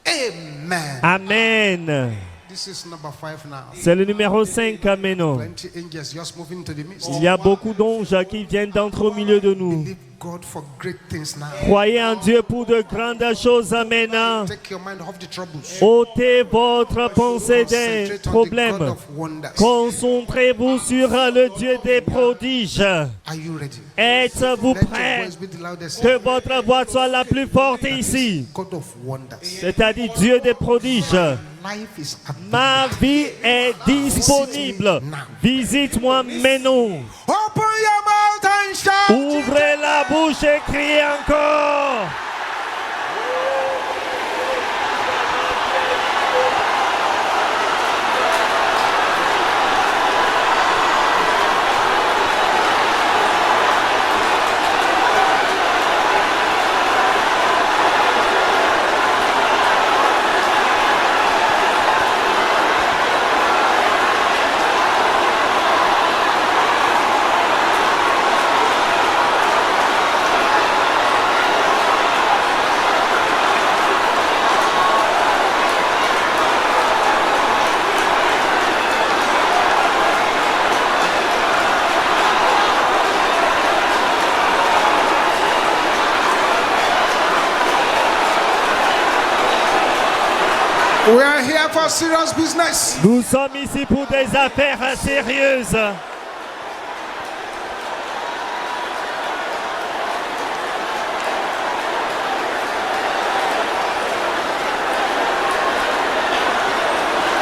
[SPEAKER 2] Amen.
[SPEAKER 1] Amen.
[SPEAKER 2] This is number 5 now.
[SPEAKER 1] C'est le numéro 5 maintenant.
[SPEAKER 2] Plenty angels just moving to the midst.
[SPEAKER 1] Il y a beaucoup d'anges qui viennent d'entrer au milieu de nous.
[SPEAKER 2] Believe God for great things now.
[SPEAKER 1] Croyez en Dieu pour de grandes choses maintenant.
[SPEAKER 2] Take your mind off the troubles.
[SPEAKER 1] Ôtez votre pensée des
[SPEAKER 2] Concentrate on the God
[SPEAKER 1] problèmes.
[SPEAKER 2] of wonders.
[SPEAKER 1] Concentrez-vous sur le Dieu des prodiges.
[SPEAKER 2] Are you ready?
[SPEAKER 1] Êtes-vous
[SPEAKER 2] Let your
[SPEAKER 1] prêts?
[SPEAKER 2] voice be the loudest.
[SPEAKER 1] Que votre voix soit la plus forte ici.
[SPEAKER 2] God of wonders.
[SPEAKER 1] C'est-à-dire Dieu des prodiges.
[SPEAKER 2] Life is
[SPEAKER 1] Ma vie est disponible. Visite-moi maintenant.
[SPEAKER 2] Open your mouth and shout.
[SPEAKER 1] Ouvrez la bouche et criez encore.
[SPEAKER 2] We are here for serious business.
[SPEAKER 1] Nous sommes ici pour des affaires sérieuses.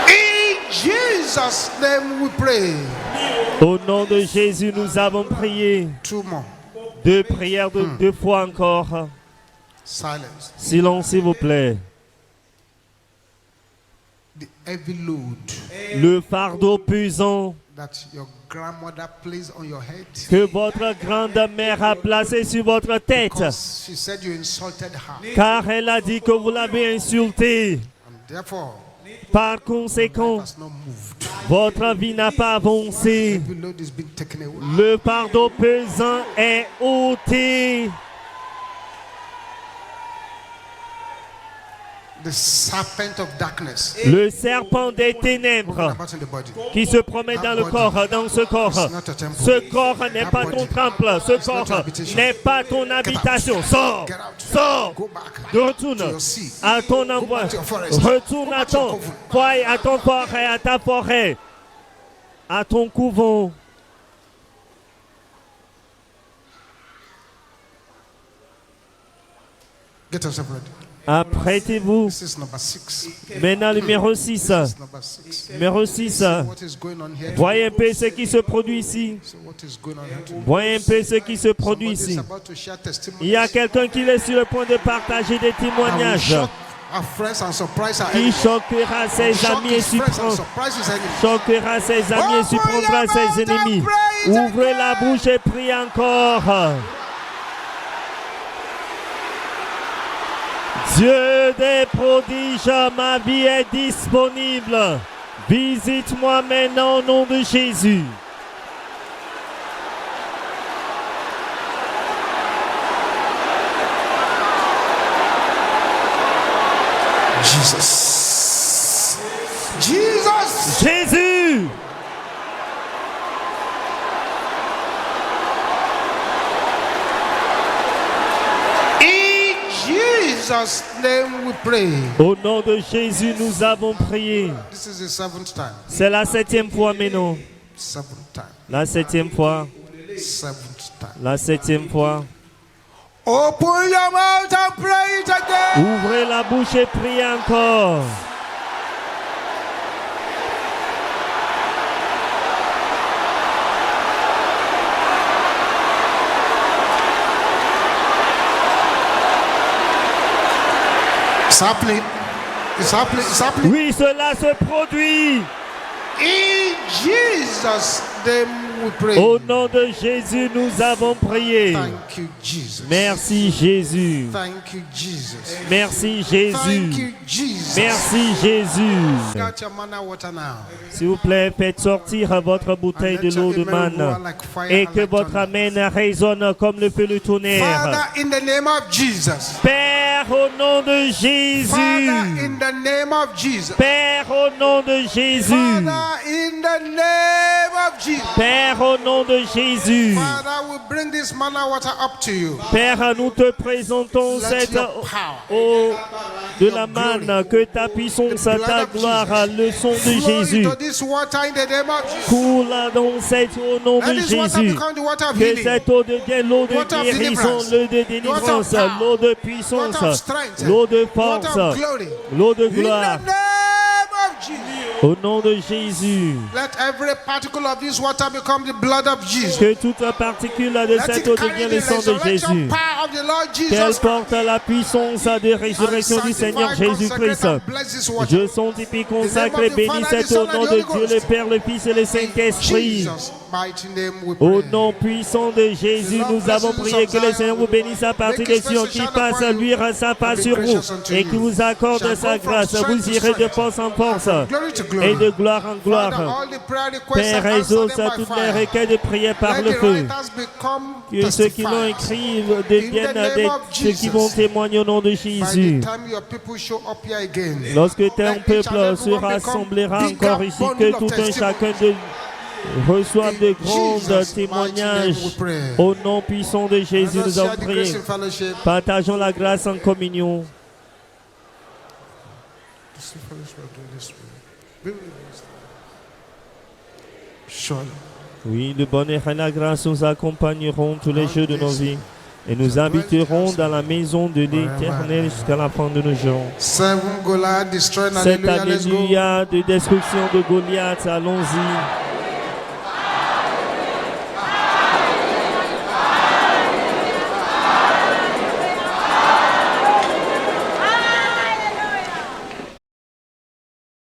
[SPEAKER 2] In Jesus' name we pray.
[SPEAKER 1] Au nom de Jésus, nous avons prié.
[SPEAKER 2] 2 more.
[SPEAKER 1] Deux prières de 2 fois encore.
[SPEAKER 2] Silence.
[SPEAKER 1] Silence, s'il vous plaît.
[SPEAKER 2] The heavy load
[SPEAKER 1] Le fardeau pesant
[SPEAKER 2] that your grandmother placed on your head.
[SPEAKER 1] que votre grande-mère a placé sur votre tête.
[SPEAKER 2] Because she said you insulted her.
[SPEAKER 1] Car elle a dit que vous l'avez insulté.
[SPEAKER 2] And therefore,
[SPEAKER 1] Par conséquent,
[SPEAKER 2] has not moved.
[SPEAKER 1] votre vie n'a pas avancé.
[SPEAKER 2] Heavy load is being taken away.
[SPEAKER 1] Le fardeau pesant est ôté.
[SPEAKER 2] The serpent of darkness
[SPEAKER 1] Le serpent des ténèbres
[SPEAKER 2] about in the body.
[SPEAKER 1] qui se promène dans le corps, dans ce corps. Ce corps n'est pas ton temple. Ce corps n'est pas ton habitation. Sors, sors,
[SPEAKER 2] Go back.
[SPEAKER 1] retourne à ton endroit. Retourne à ton foyer, à ton forêt, à ta forêt, à ton couvent.
[SPEAKER 2] Get yourself ready.
[SPEAKER 1] Apprêtez-vous.
[SPEAKER 2] This is number 6.
[SPEAKER 1] Maintenant, numéro 6.
[SPEAKER 2] This is number 6.
[SPEAKER 1] Numéro 6.
[SPEAKER 2] What is going on here?
[SPEAKER 1] Voyez un peu ce qui se produit ici.
[SPEAKER 2] So what is going on here?
[SPEAKER 1] Voyez un peu ce qui se produit
[SPEAKER 2] Somebody is
[SPEAKER 1] ici.
[SPEAKER 2] about to share testimonies.
[SPEAKER 1] Il y a quelqu'un qui est sur le point de partager des
[SPEAKER 2] And will
[SPEAKER 1] témoignages
[SPEAKER 2] shock our friends and surprise our
[SPEAKER 1] qui
[SPEAKER 2] enemies.
[SPEAKER 1] choquera ses
[SPEAKER 2] Shock
[SPEAKER 1] amis et
[SPEAKER 2] his friends and
[SPEAKER 1] surprendra,
[SPEAKER 2] surprise his enemies.
[SPEAKER 1] choquera ses amis et surprendra ses ennemis. Ouvrez la bouche et priez encore. Dieu des prodiges, ma vie est disponible. Visite-moi maintenant au nom de Jésus.
[SPEAKER 2] Jesus. Jesus.
[SPEAKER 1] Jésus!
[SPEAKER 2] In Jesus' name we pray.
[SPEAKER 1] Au nom de Jésus, nous avons prié.
[SPEAKER 2] This is the 7th time.
[SPEAKER 1] C'est la 7e fois maintenant.
[SPEAKER 2] 7th time.
[SPEAKER 1] La 7e fois.
[SPEAKER 2] 7th time.
[SPEAKER 1] La 7e fois.
[SPEAKER 2] Open your mouth and pray it again.
[SPEAKER 1] Ouvrez la bouche et priez encore.
[SPEAKER 2] It's happening. It's happening. It's happening.
[SPEAKER 1] Oui, cela se produit.
[SPEAKER 2] In Jesus' name we pray.
[SPEAKER 1] Au nom de Jésus, nous avons prié.
[SPEAKER 2] Thank you, Jesus.
[SPEAKER 1] Merci Jésus.
[SPEAKER 2] Thank you, Jesus.
[SPEAKER 1] Merci
[SPEAKER 2] Thank
[SPEAKER 1] Jésus.
[SPEAKER 2] you, Jesus.
[SPEAKER 1] Merci Jésus.
[SPEAKER 2] Got your manna water now.
[SPEAKER 1] S'il vous plaît, faites sortir votre bouteille de l'eau de manne et que votre amen résonne comme le feu du tonnerre.
[SPEAKER 2] Father, in the name of Jesus.
[SPEAKER 1] Père, au nom de Jésus.
[SPEAKER 2] Father, in the name of Jesus.
[SPEAKER 1] Père, au nom de Jésus.
[SPEAKER 2] Father, in the name of Jesus.
[SPEAKER 1] Père, au nom de Jésus.
[SPEAKER 2] Father, we bring this manna water up to you.
[SPEAKER 1] Père, nous te présentons
[SPEAKER 2] Let
[SPEAKER 1] cette
[SPEAKER 2] your power,
[SPEAKER 1] eau de la manne, que ta puissance, ta gloire, le sang de
[SPEAKER 2] flow
[SPEAKER 1] Jésus
[SPEAKER 2] into this water in the name of Jesus.
[SPEAKER 1] coule dans cette eau au nom de
[SPEAKER 2] Let this water
[SPEAKER 1] Jésus.
[SPEAKER 2] become the water of
[SPEAKER 1] Que
[SPEAKER 2] healing,
[SPEAKER 1] cette eau devienne l'eau de
[SPEAKER 2] Water of
[SPEAKER 1] guérison,
[SPEAKER 2] deliverance,
[SPEAKER 1] l'eau de délivrance,
[SPEAKER 2] water of power,
[SPEAKER 1] l'eau de puissance,
[SPEAKER 2] water of strength,
[SPEAKER 1] l'eau de
[SPEAKER 2] water
[SPEAKER 1] force,
[SPEAKER 2] of glory.
[SPEAKER 1] l'eau de
[SPEAKER 2] In the
[SPEAKER 1] gloire.
[SPEAKER 2] name of Jesus.
[SPEAKER 1] Au nom de Jésus,
[SPEAKER 2] Let every particle of this water become the blood of Jesus.
[SPEAKER 1] que toute particule de
[SPEAKER 2] Let
[SPEAKER 1] cette
[SPEAKER 2] it
[SPEAKER 1] eau
[SPEAKER 2] carry
[SPEAKER 1] devienne
[SPEAKER 2] the
[SPEAKER 1] le sang de
[SPEAKER 2] resurrection
[SPEAKER 1] Jésus.
[SPEAKER 2] power of the Lord
[SPEAKER 1] Qu'elle
[SPEAKER 2] Jesus
[SPEAKER 1] porte la puissance de résurrection du Seigneur Jésus-Christ. Je sanctifie, consacre et bénis cette eau au nom de Dieu, le Père, le Fils et le Saint-Esprit.
[SPEAKER 2] Jesus' mighty name we
[SPEAKER 1] Au
[SPEAKER 2] pray.
[SPEAKER 1] nom puissant de Jésus, nous avons prié que le Seigneur vous bénisse à partir des cieux, qui passe à luire sa face sur vous et qui vous accorde sa grâce. Vous irez de force en force
[SPEAKER 2] Glory to
[SPEAKER 1] et
[SPEAKER 2] glory.
[SPEAKER 1] de gloire en
[SPEAKER 2] Father,
[SPEAKER 1] gloire.
[SPEAKER 2] all the prayer requests
[SPEAKER 1] Père,
[SPEAKER 2] are
[SPEAKER 1] exauce
[SPEAKER 2] answered
[SPEAKER 1] à
[SPEAKER 2] by
[SPEAKER 1] toutes les
[SPEAKER 2] fire.
[SPEAKER 1] requêtes de prière par
[SPEAKER 2] Let
[SPEAKER 1] le
[SPEAKER 2] the
[SPEAKER 1] feu.
[SPEAKER 2] writers become
[SPEAKER 1] Que ceux qui l'ont
[SPEAKER 2] testifiers.
[SPEAKER 1] écrit deviennent ceux qui vont témoigner au nom de
[SPEAKER 2] By
[SPEAKER 1] Jésus.
[SPEAKER 2] the time your people show up here again,
[SPEAKER 1] Lorsque ton
[SPEAKER 2] let each
[SPEAKER 1] peuple
[SPEAKER 2] and
[SPEAKER 1] se
[SPEAKER 2] everyone
[SPEAKER 1] rassemblera
[SPEAKER 2] become
[SPEAKER 1] encore
[SPEAKER 2] bigger
[SPEAKER 1] ici,
[SPEAKER 2] bundle
[SPEAKER 1] que
[SPEAKER 2] of
[SPEAKER 1] tout un
[SPEAKER 2] testimony.
[SPEAKER 1] chacun de reçoive de grands
[SPEAKER 2] Jesus'
[SPEAKER 1] témoignages.
[SPEAKER 2] mighty name we pray.
[SPEAKER 1] Au nom puissant de Jésus,
[SPEAKER 2] Let us
[SPEAKER 1] nous
[SPEAKER 2] share
[SPEAKER 1] avons
[SPEAKER 2] the grace
[SPEAKER 1] prié.
[SPEAKER 2] in fellowship.
[SPEAKER 1] Partageons la grâce en communion.
[SPEAKER 2] Surely.
[SPEAKER 1] Oui, le bonheur et la grâce nous accompagneront tous les jours de nos vies et nous habiterons dans la maison de l'Éternel jusqu'à la fin de nos jours.
[SPEAKER 2] Seven Goliath destroyed.
[SPEAKER 1] Cette
[SPEAKER 2] Hallelujah. Let's go.
[SPEAKER 1] alléluia de destruction de Goliath, allons-y.